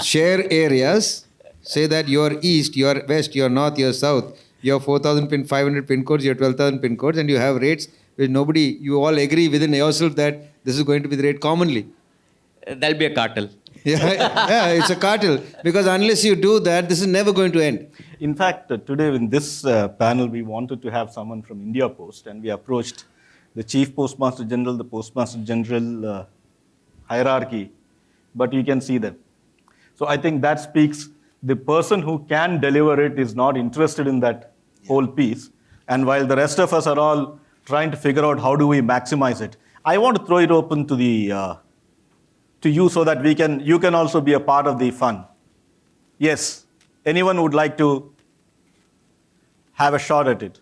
Speaker 1: Share areas. Say that you're east, you're west, you're north, you're south, you're 4,500 pin codes, you're 12,000 pin codes, and you have rates which you all agree within yourself that this is going to be the rate commonly.
Speaker 6: That'll be a cartel.
Speaker 1: Yeah, it's a cartel. Because unless you do that, this is never going to end.
Speaker 2: In fact, today in this panel, we wanted to have someone from India Post, and we approached the Chief Postmaster General, the Postmaster General hierarchy, but you can see them. So I think that speaks. The person who can deliver it is not interested in that whole piece. And while the rest of us are all trying to figure out how do we maximize it, I want to throw it open to you so that you can also be a part of the fun. Yes, anyone would like to have a shot at it?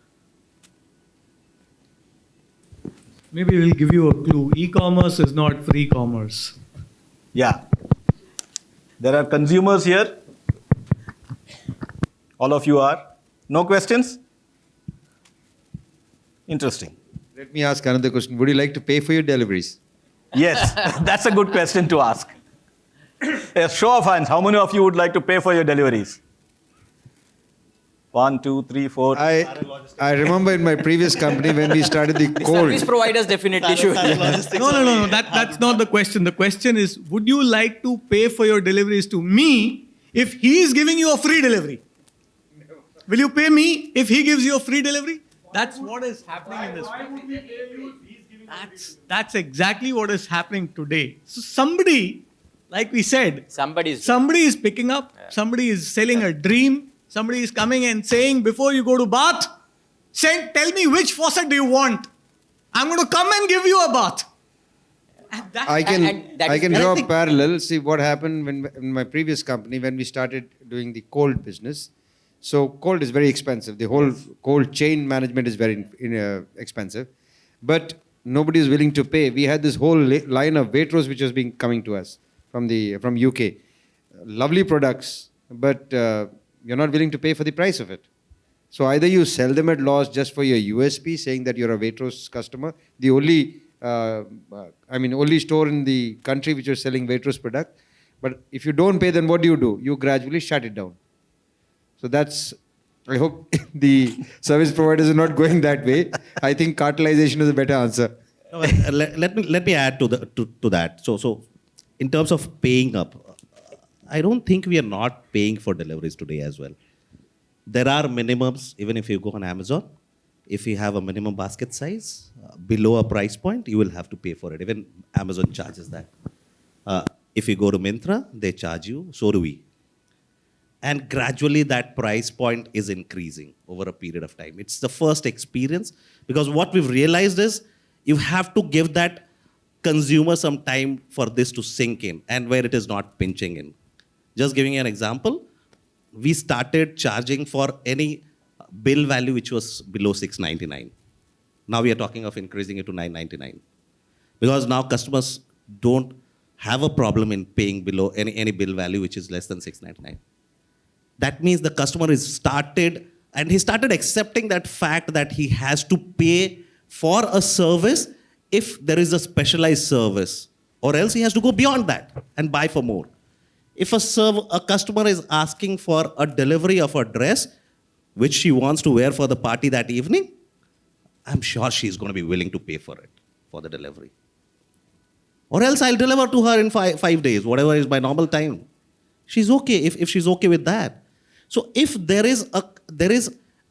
Speaker 4: Maybe we'll give you a clue. E-commerce is not free commerce.
Speaker 2: Yeah. There are consumers here. All of you are. No questions? Interesting.
Speaker 1: Let me ask another question. Would you like to pay for your deliveries?
Speaker 2: Yes, that's a good question to ask. A show of hands, how many of you would like to pay for your deliveries? 1, 2, 3, 4.
Speaker 1: I remember in my previous company when we started the cold.
Speaker 6: Service providers definitely should.
Speaker 4: No. That's not the question. The question is, would you like to pay for your deliveries to me if he is giving you a free delivery? Will you pay me if he gives you a free delivery? That's what is happening in this. Why would we pay you if he's giving that's exactly what is happening today. So somebody, like we said, somebody is picking up, somebody is selling a dream, somebody is coming and saying, before you go to bath, tell me which faucet do you want. I'm going to come and give you a bath.
Speaker 1: I can draw a parallel. See what happened in my previous company when we started doing the cold business. So cold is very expensive. The whole cold chain management is very expensive. But nobody is willing to pay. We had this whole line of Waitrose which was coming to us from UK. Lovely products, but you're not willing to pay for the price of it. So either you sell them at loss just for your USP, saying that you're a Waitrose customer, the only store in the country which is selling Waitrose product. But if you don't pay, then what do? You gradually shut it down. So I hope the service providers are not going that way. I think cartelization is a better answer.
Speaker 5: Let me add to that. So in terms of paying up, I don't think we are not paying for deliveries today as well. There are minimums, even if you go on Amazon. If you have a minimum basket size below a price point, you will have to pay for it. Even Amazon charges that. If you go to Myntra, they charge you. So do we. And gradually that price point is increasing over a period of time. It's the first experience, because what we've realized is you have to give that consumer some time for this to sink in and where it is not pinching in. Just giving you an example, we started charging for any bill value which was below 699. Now we are talking of increasing it to 999. Because now customers don't have a problem in paying below any bill value which is less than 699. That means the customer is started accepting that fact that he has to pay for a service if there is a specialized service, or else he has to go beyond that and buy for more. If a customer is asking for a delivery of a dress which she wants to wear for the party that evening, I'm sure she's going to be willing to pay for it, for the delivery. Or else I'll deliver to her in 5 days, whatever is my normal time. She's okay if she's okay with that. So if there is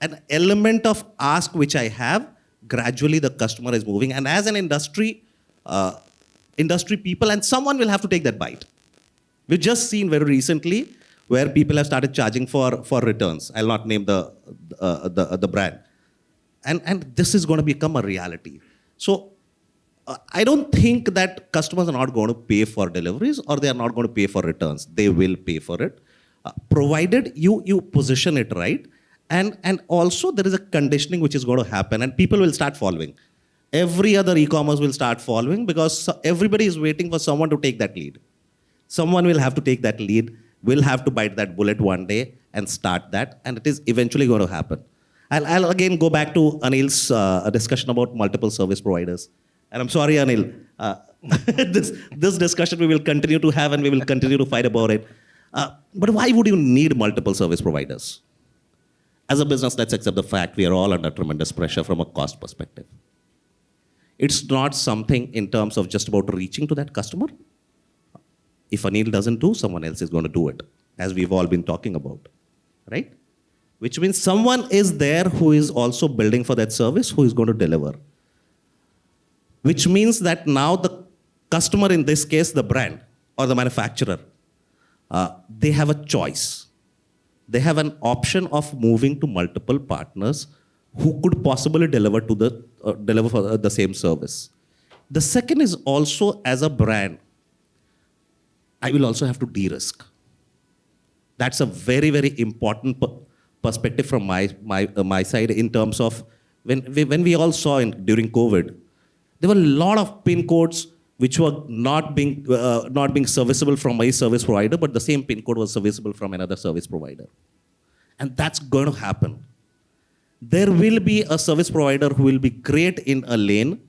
Speaker 5: an element of ask which I have, gradually the customer is moving. And as an industry people, and someone will have to take that bite. We've just seen very recently where people have started charging for returns. I'll not name the brand. And this is going to become a reality. So I don't think that customers are not going to pay for deliveries or they are not going to pay for returns. They will pay for it, provided you position it right. And also there is a conditioning which is going to happen and people will start following. Every other e-commerce will start following because everybody is waiting for someone to take that lead. Someone will have to take that lead, will have to bite that bullet one day and start that, and it is eventually going to happen. I'll again go back to Anil's discussion about multiple service providers. And I'm sorry, Anil, this discussion we will continue to have and we will continue to fight about it. But why would you need multiple service providers? As a business, let's accept the fact we are all under tremendous pressure from a cost perspective. It's not something in terms of just about reaching to that customer. If Anil doesn't do, someone else is going to do it, as we've all been talking about, right? Which means someone is there who is also building for that service, who is going to deliver. Which means that now the customer, in this case, the brand or the manufacturer, they have a choice. They have an option of moving to multiple partners who could possibly deliver for the same service. The second is also, as a brand, I will also have to de-risk. That's a very, very important perspective from my side in terms of when we all saw during COVID, there were a lot of PIN codes which were not being serviceable from my service provider, but the same PIN code was serviceable from another service provider. And that's going to happen. There will be a service provider who will be great in a lane,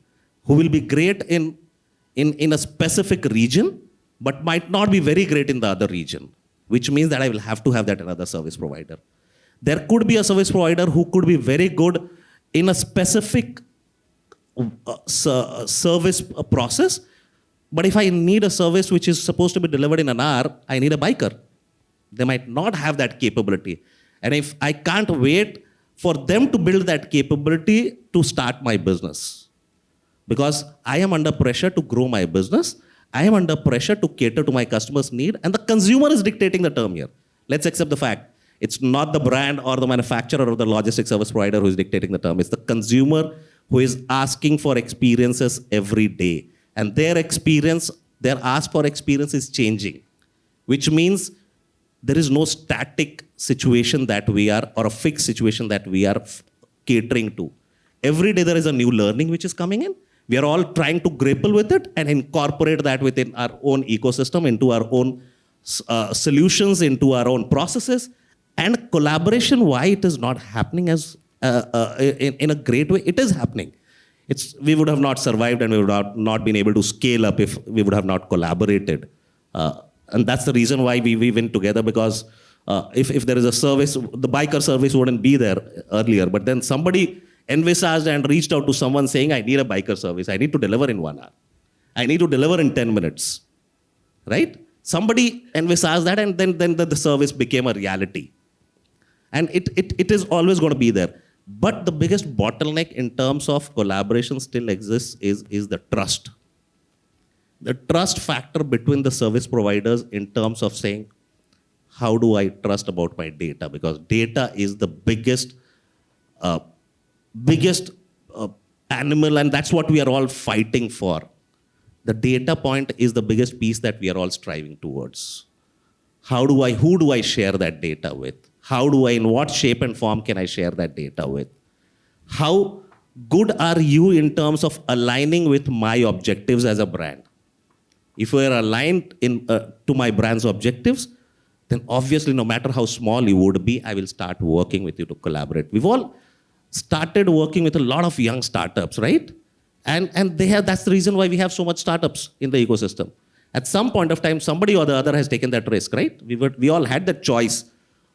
Speaker 5: who will be great in a specific region, but might not be very great in the other region, which means that I will have to have that another service provider. There could be a service provider who could be very good in a specific service process, but if I need a service which is supposed to be delivered in an hour, I need a biker. They might not have that capability. And if I can't wait for them to build that capability to start my business, because I am under pressure to grow my business, I am under pressure to cater to my customer's need, and the consumer is dictating the term here. Let's accept the fact. It's not the brand or the manufacturer or the logistics service provider who is dictating the term. It's the consumer who is asking for experiences every day. And their ask for experience is changing, which means there is no static situation that we are, or a fixed situation that we are catering to. Every day there is a new learning which is coming in. We are all trying to grapple with it and incorporate that within our own ecosystem, into our own solutions, into our own processes. And collaboration, why it is not happening as in a great way? It is happening. We would have not survived and we would have not been able to scale up if we would have not collaborated. And that's the reason why we went together, because if there is a service, the biker service wouldn't be there earlier, but then somebody envisaged and reached out to someone saying, I need a biker service. I need to deliver in 1 hour. I need to deliver in 10 minutes, right? Somebody envisaged that, and then the service became a reality. And it is always going to be there. But the biggest bottleneck in terms of collaboration still exists is the trust. The trust factor between the service providers in terms of saying, how do I trust about my data? Because data is the biggest animal, and that's what we are all fighting for. The data point is the biggest piece that we are all striving towards. Who do I share that data with? In what shape and form can I share that data with? How good are you in terms of aligning with my objectives as a brand? If we are aligned to my brand's objectives, then obviously no matter how small you would be, I will start working with you to collaborate. We've all started working with a lot of young startups, right? And that's the reason why we have so much startups in the ecosystem. At some point of time, somebody or the other has taken that risk, right? We all had that choice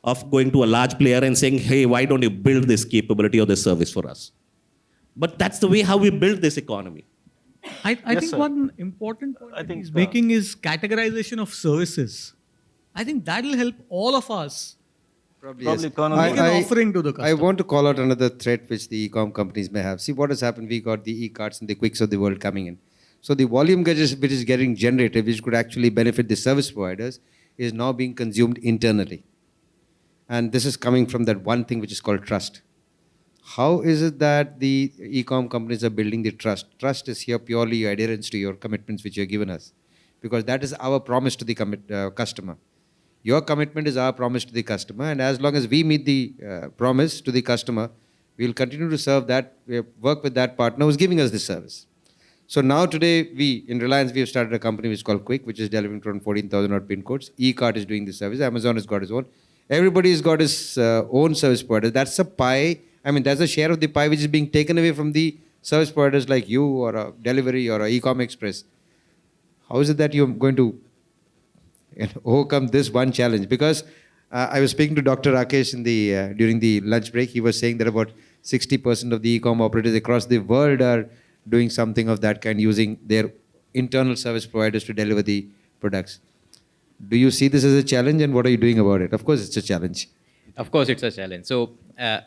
Speaker 5: of going to a large player and saying, hey, why don't you build this capability or this service for us? But that's the way how we build this economy.
Speaker 4: I
Speaker 2: Yes,
Speaker 4: think
Speaker 2: sir.
Speaker 4: one important point
Speaker 2: I think,
Speaker 4: he's making is categorization of services. I think that will help all of us
Speaker 1: Probably,
Speaker 2: Probably
Speaker 1: yes.
Speaker 2: Colonel
Speaker 4: make an offering to the
Speaker 1: I
Speaker 4: customer.
Speaker 1: want to call out another threat which the e-com companies may have. See what has happened. We got the e-carts and the quicks of the world coming in. So the volume which is getting generated, which could actually benefit the service providers, is now being consumed internally. And this is coming from that one thing which is called trust. How is it that the e-com companies are building the trust? Trust is here purely your adherence to your commitments which you have given us. Because that is our promise to the customer. Your commitment is our promise to the customer, and as long as we meet the promise to the customer, we will continue to serve that, work with that partner who's giving us this service. So now today, in Reliance, we have started a company which is called Quick, which is delivering to around 14,000 odd pin codes. E-Cart is doing this service. Amazon has got his own. Everybody's got his own service provider. That's a pie. I mean, that's a share of the pie which is being taken away from the service providers like you or a Delivery or a E-Com Express. How is it that you're going to overcome this one challenge? Because I was speaking to Dr. Rakesh during the lunch break. He was saying that about 60% of the e-com operators across the world are doing something of that kind, using their internal service providers to deliver the products. Do you see this as a challenge, and what are you doing about it? Of course, it's a challenge.
Speaker 6: Of course, it's a challenge. So, yeah.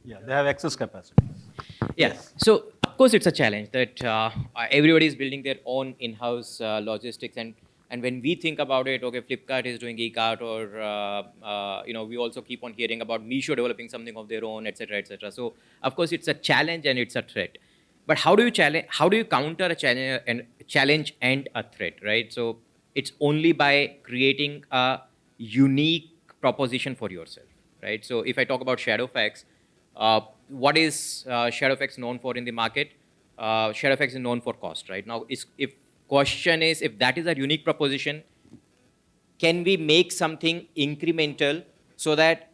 Speaker 2: Yeah, they have excess capacity.
Speaker 6: Yeah. So of course it's a challenge that everybody is building their own in-house logistics, and when we think about it, okay, Flipkart is doing e-cart, or we also keep on hearing about Meesho developing something of their own, etc., etc. So of course it's a challenge and it's a threat. But how do you counter a challenge and a threat, right? So it's only by creating a unique proposition for yourself, right? So if I talk about Shadowfax, what is Shadowfax known for in the market? Shadowfax is known for cost, right? Now, if question is, if that is a unique proposition, can we make something incremental so that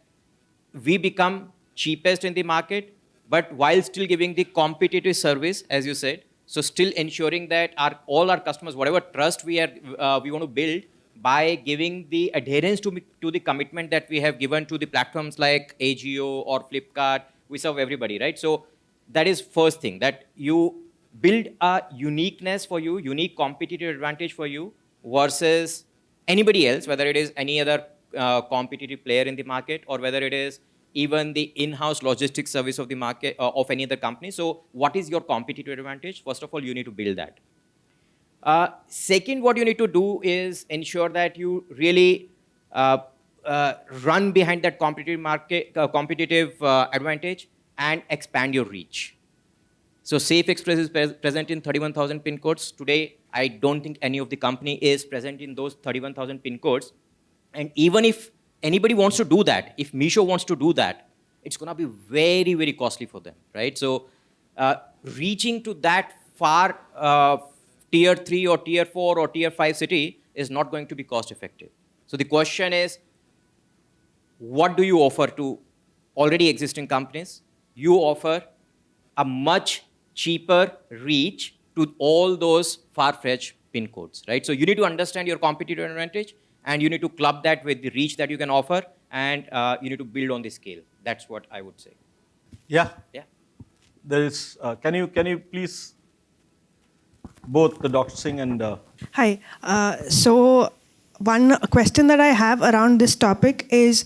Speaker 6: we become cheapest in the market, but while still giving the competitive service, as you said, so still ensuring that all our customers, whatever trust we want to build, by giving the adherence to the commitment that we have given to the platforms like AGO or Flipkart, we serve everybody, right? So that is first thing, that you build a uniqueness for you, unique competitive advantage for you versus anybody else, whether it is any other competitive player in the market, or whether it is even the in-house logistics service of the market of any other company. So what is your competitive advantage? First of all, you need to build that. Second, what you need to do is ensure that you really run behind that competitive advantage and expand your reach. So Safe Express is present in 31,000 pin codes. Today, I don't think any of the company is present in those 31,000 pin codes. And even if anybody wants to do that, if Meesho wants to do that, it's going to be very, very costly for them, right? So reaching to that far tier 3 or tier 4 or tier 5 city is not going to be cost effective. So the question is, what do you offer to already existing companies? You offer a much cheaper reach to all those far-fetched pin codes, right? So you need to understand your competitive advantage, and you need to club that with the reach that you can offer, and you need to build on the scale. That's what I would say.
Speaker 2: Yeah.
Speaker 6: Yeah.
Speaker 2: There is. Can you please, both the Dr. Singh and
Speaker 7: Hi. So one question that I have around this topic is,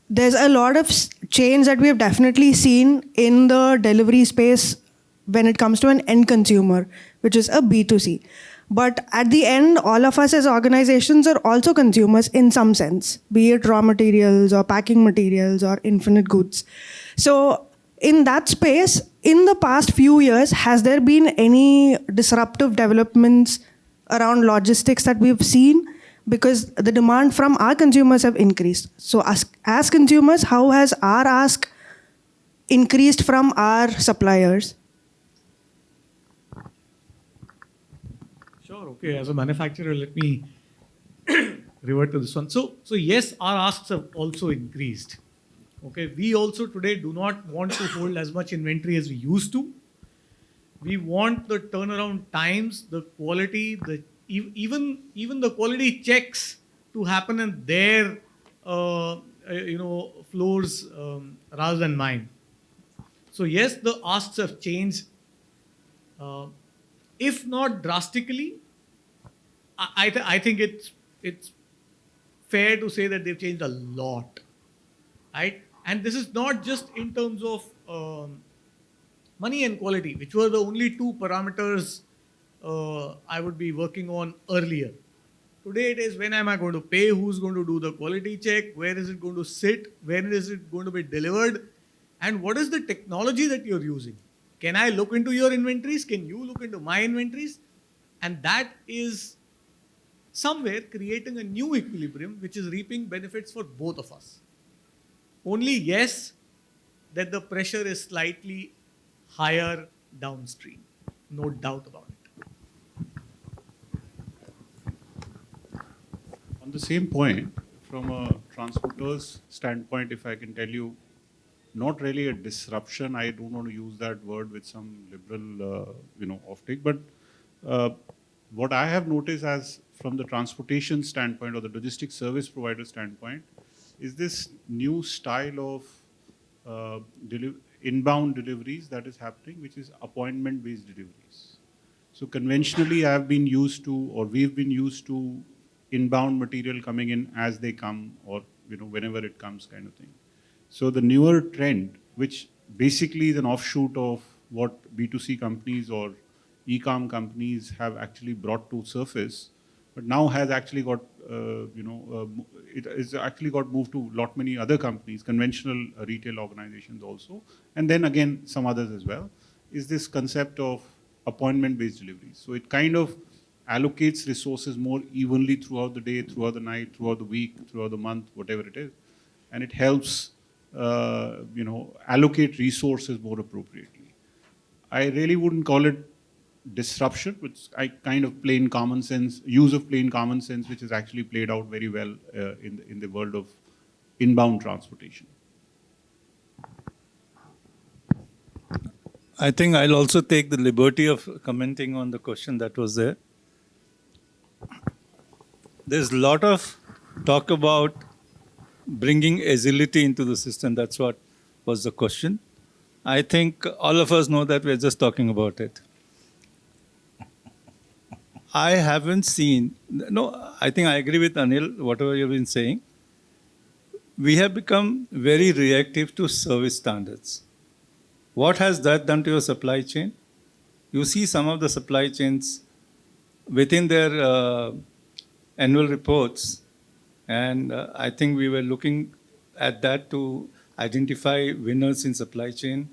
Speaker 7: there's a lot of change that we have definitely seen in the delivery space when it comes to an end consumer, which is a B2C. But at the end, all of us as organizations are also consumers in some sense, be it raw materials or packing materials or infinite goods. So in that space, in the past few years, has there been any disruptive developments around logistics that we've seen? Because the demand from our consumers have increased. So as consumers, how has our ask increased from our suppliers?
Speaker 4: Sure. Okay. As a manufacturer, let me revert to this one. So yes, our asks have also increased. Okay. We also today do not want to hold as much inventory as we used to. We want the turnaround times, the quality, even the quality checks to happen in their floors rather than mine. So yes, the asks have changed. If not drastically, I think it's fair to say that they've changed a lot, right? And this is not just in terms of money and quality, which were the only two parameters I would be working on earlier. Today it is when am I going to pay, who's going to do the quality check, where is it going to sit, where is it going to be delivered, and what is the technology that you're using. Can I look into your inventories? Can you look into my inventories? And that is somewhere creating a new equilibrium which is reaping benefits for both of us. Only yes, that the pressure is slightly higher downstream. No doubt about it.
Speaker 3: On the same point, from a transporter's standpoint, if I can tell you, not really a disruption. I don't want to use that word with some liberal, offtake. But what I have noticed as from the transportation standpoint or the logistics service provider standpoint is this new style of inbound deliveries that is happening, which is appointment-based deliveries. So conventionally, I've been used to, or we've been used to, inbound material coming in as they come, or whenever it comes, kind of thing. So the newer trend, which basically is an offshoot of what B2C companies or e-com companies have actually brought to surface, but now has actually got, it has actually got moved to a lot many other companies, conventional retail organizations also, and then again some others as well, is this concept of appointment-based deliveries. So it kind of allocates resources more evenly throughout the day, throughout the night, throughout the week, throughout the month, whatever it is, and it helps allocate resources more appropriately. I really wouldn't call it disruption, but I kind of plain common sense, use of plain common sense, which is actually played out very well in the world of inbound transportation.
Speaker 8: I think I'll also take the liberty of commenting on the question that was there. There's a lot of talk about bringing agility into the system. That's what was the question. I think all of us know that we're just talking about it. I haven't seen, I think I agree with Anil, whatever you've been saying. We have become very reactive to service standards. What has that done to your supply chain? You see some of the supply chains within their annual reports, and I think we were looking at that to identify winners in supply chain.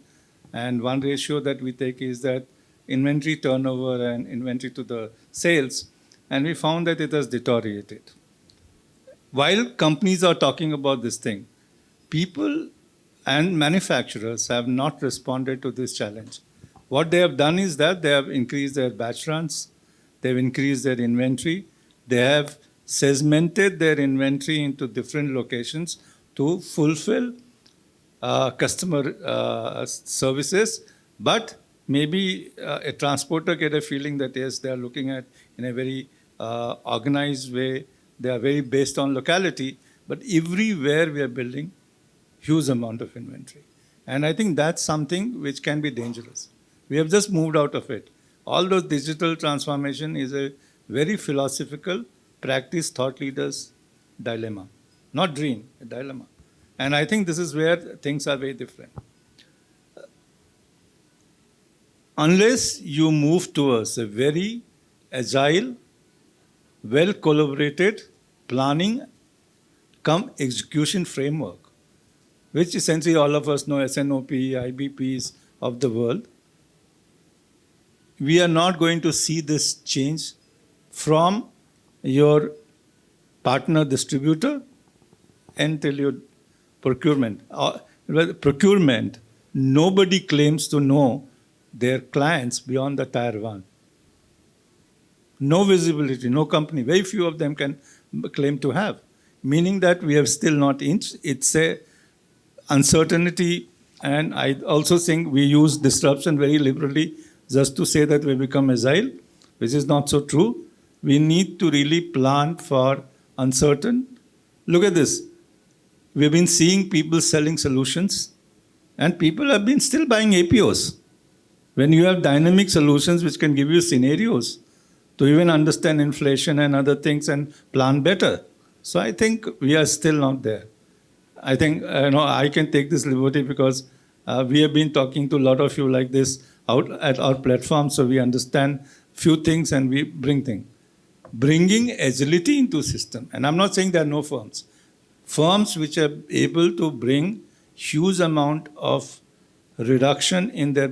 Speaker 8: And one ratio that we take is that inventory turnover and inventory to the sales, and we found that it has deteriorated. While companies are talking about this thing, people and manufacturers have not responded to this challenge. What they have done is that they have increased their batch runs, they've increased their inventory, they have segmented their inventory into different locations to fulfill customer services, but maybe a transporter get a feeling that yes, they are looking at in a very organized way, they are very based on locality, but everywhere we are building huge amount of inventory. And I think that's something which can be dangerous. We have just moved out of it. All those digital transformation is a very philosophical practice thought leaders dilemma, not dream, a dilemma. And I think this is where things are very different. Unless you move towards a very agile, well collaborated planning come execution framework, which essentially all of us know, SNOP, IBPs of the world. We are not going to see this change from your partner distributor until your procurement. Procurement, nobody claims to know their clients beyond the tier 1. No visibility, no company. Very few of them can claim to have. Meaning that we have still not inched. It's a uncertainty, and I also think we use disruption very liberally just to say that we become agile, which is not so true. We need to really plan for uncertain. Look at this. We've been seeing people selling solutions, and people have been still buying APOs. When you have dynamic solutions which can give you scenarios to even understand inflation and other things and plan better. So I think we are still not there. I think I can take this liberty because we have been talking to a lot of you like this out at our platform, so we understand few things and we bring things. Bringing agility into system, and I'm not saying there are no firms. Firms which are able to bring huge amount of reduction in their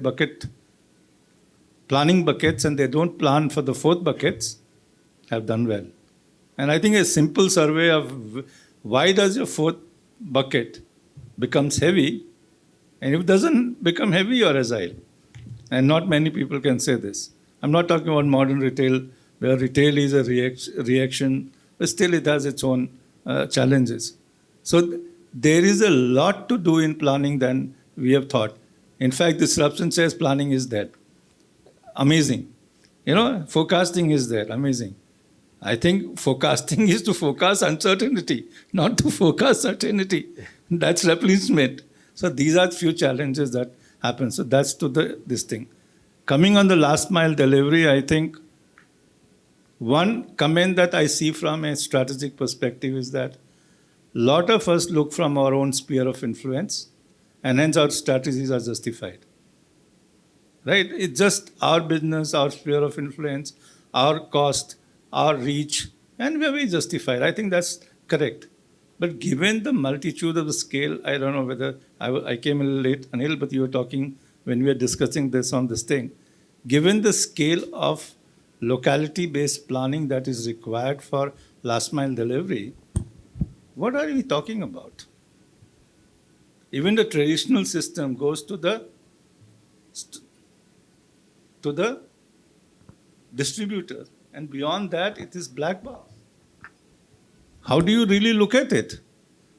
Speaker 8: planning buckets, and they don't plan for the 4th buckets, have done well. And I think a simple survey of why does your 4th bucket becomes heavy, and if it doesn't become heavy, you're agile. And not many people can say this. I'm not talking about modern retail, where retail is a reaction, but still it has its own challenges. So there is a lot to do in planning than we have thought. In fact, disruption says planning is dead. Amazing. Forecasting is there. Amazing. I think forecasting is to forecast uncertainty, not to forecast certainty. That's replenishment. So these are few challenges that happen. So that's to this thing. Coming on the last mile delivery, I think one comment that I see from a strategic perspective is that a lot of us look from our own sphere of influence, and hence our strategies are justified. Right? It's just our business, our sphere of influence, our cost, our reach, and we are very justified. I think that's correct. But given the multitude of the scale, I don't know whether I came a little late, Anil, but you were talking when we were discussing this on this thing. Given the scale of locality-based planning that is required for last mile delivery, what are we talking about? Even the traditional system goes to the distributor, and beyond that, it is black box. How do you really look at it?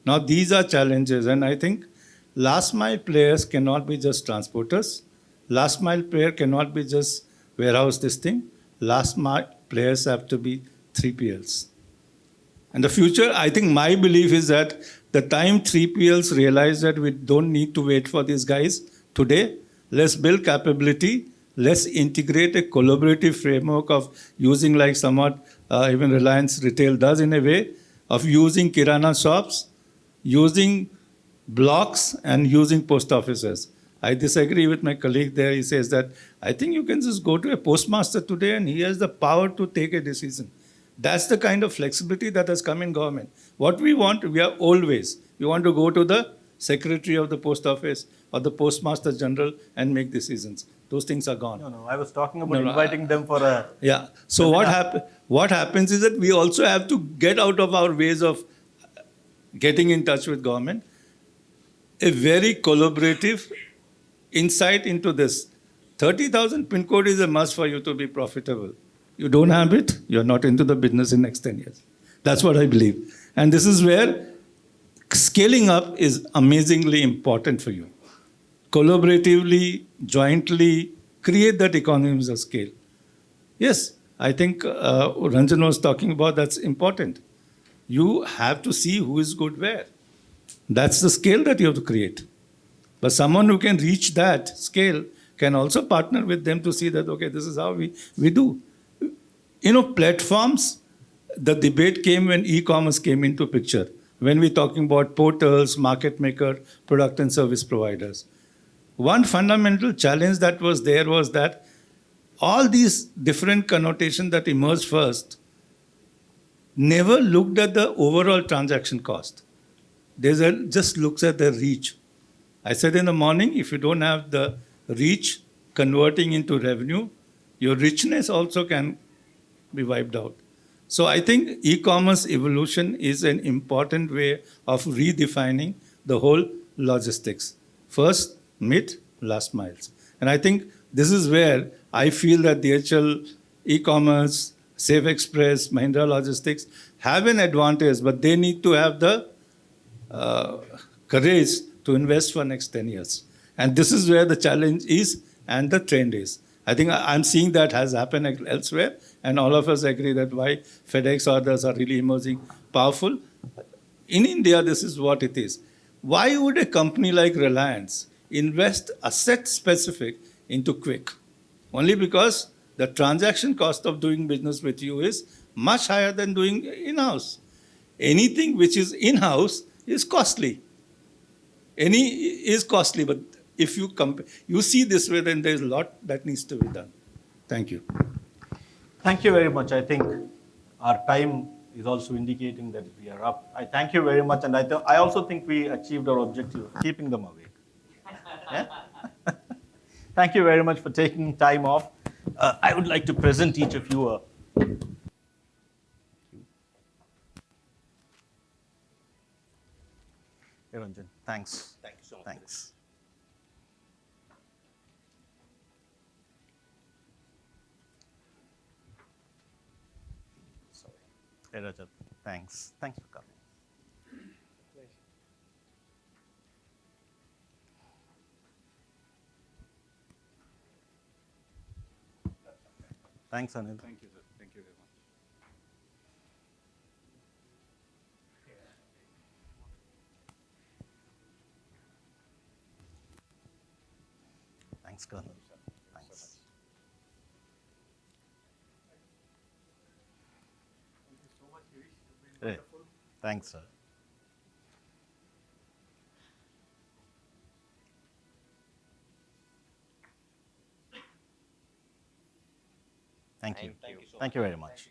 Speaker 8: Now, these are challenges, and I think last mile players cannot be just transporters. Last mile player cannot be just warehouse this thing. Last mile players have to be 3PLs. And the future, I think my belief is that the time 3PLs realize that we don't need to wait for these guys today, let's build capability, let's integrate a collaborative framework of using like somewhat even Reliance Retail does in a way, of using Kirana shops, using blocks, and using post offices. I disagree with my colleague there. He says that I think you can just go to a postmaster today and he has the power to take a decision. That's the kind of flexibility that has come in government. What we want, we are always, we want to go to the secretary of the post office or the postmaster general and make decisions. Those things are gone.
Speaker 2: No, I was talking about inviting them for a...
Speaker 8: Yeah. So what happens is that we also have to get out of our ways of getting in touch with government. A very collaborative insight into this. 30,000 pin code is a must for you to be profitable. You don't have it, you're not into the business in next 10 years. That's what I believe. And this is where scaling up is amazingly important for you. Collaboratively, jointly, create that economies of scale. Yes, I think Ranjan was talking about that's important. You have to see who is good where. That's the scale that you have to create. But someone who can reach that scale can also partner with them to see that, okay, this is how we do. Platforms, the debate came when e-commerce came into picture. When we're talking about portals, market maker, product and service providers. One fundamental challenge that was there was that all these different connotations that emerged first never looked at the overall transaction cost. Just looks at the reach. I said in the morning, if you don't have the reach converting into revenue, your richness also can be wiped out. So I think e-commerce evolution is an important way of redefining the whole logistics. First, mid, last miles. And I think this is where I feel that DHL e-commerce, Safe Express, Mahindra Logistics have an advantage, but they need to have the courage to invest for next 10 years. And this is where the challenge is and the trend is. I think I'm seeing that has happened elsewhere, and all of us agree that why FedEx or others are really emerging powerful. In India, this is what it is. Why would a company like Reliance invest asset specific into Quick? Only because the transaction cost of doing business with you is much higher than doing in-house. Anything which is in-house is costly. Any is costly, but if you compare, you see this way, then there's a lot that needs to be done. Thank you.
Speaker 2: Thank you very much. I think our time is also indicating that we are up. I thank you very much, and I also think we achieved our objective, keeping them awake. Yeah? Thank you very much for taking time off. I would like to present each of you a Ranjan, thanks.
Speaker 5: Thank you so much.
Speaker 2: Thanks. Sorry. Hey, Rajat, thanks. Thanks for coming. Thanks, Anil.
Speaker 3: Thank you, sir. Thank you very much.
Speaker 2: Thanks, Colonel. Thanks. Hey, thanks, sir. Thank you.
Speaker 5: Thank you so
Speaker 2: Thank you very much.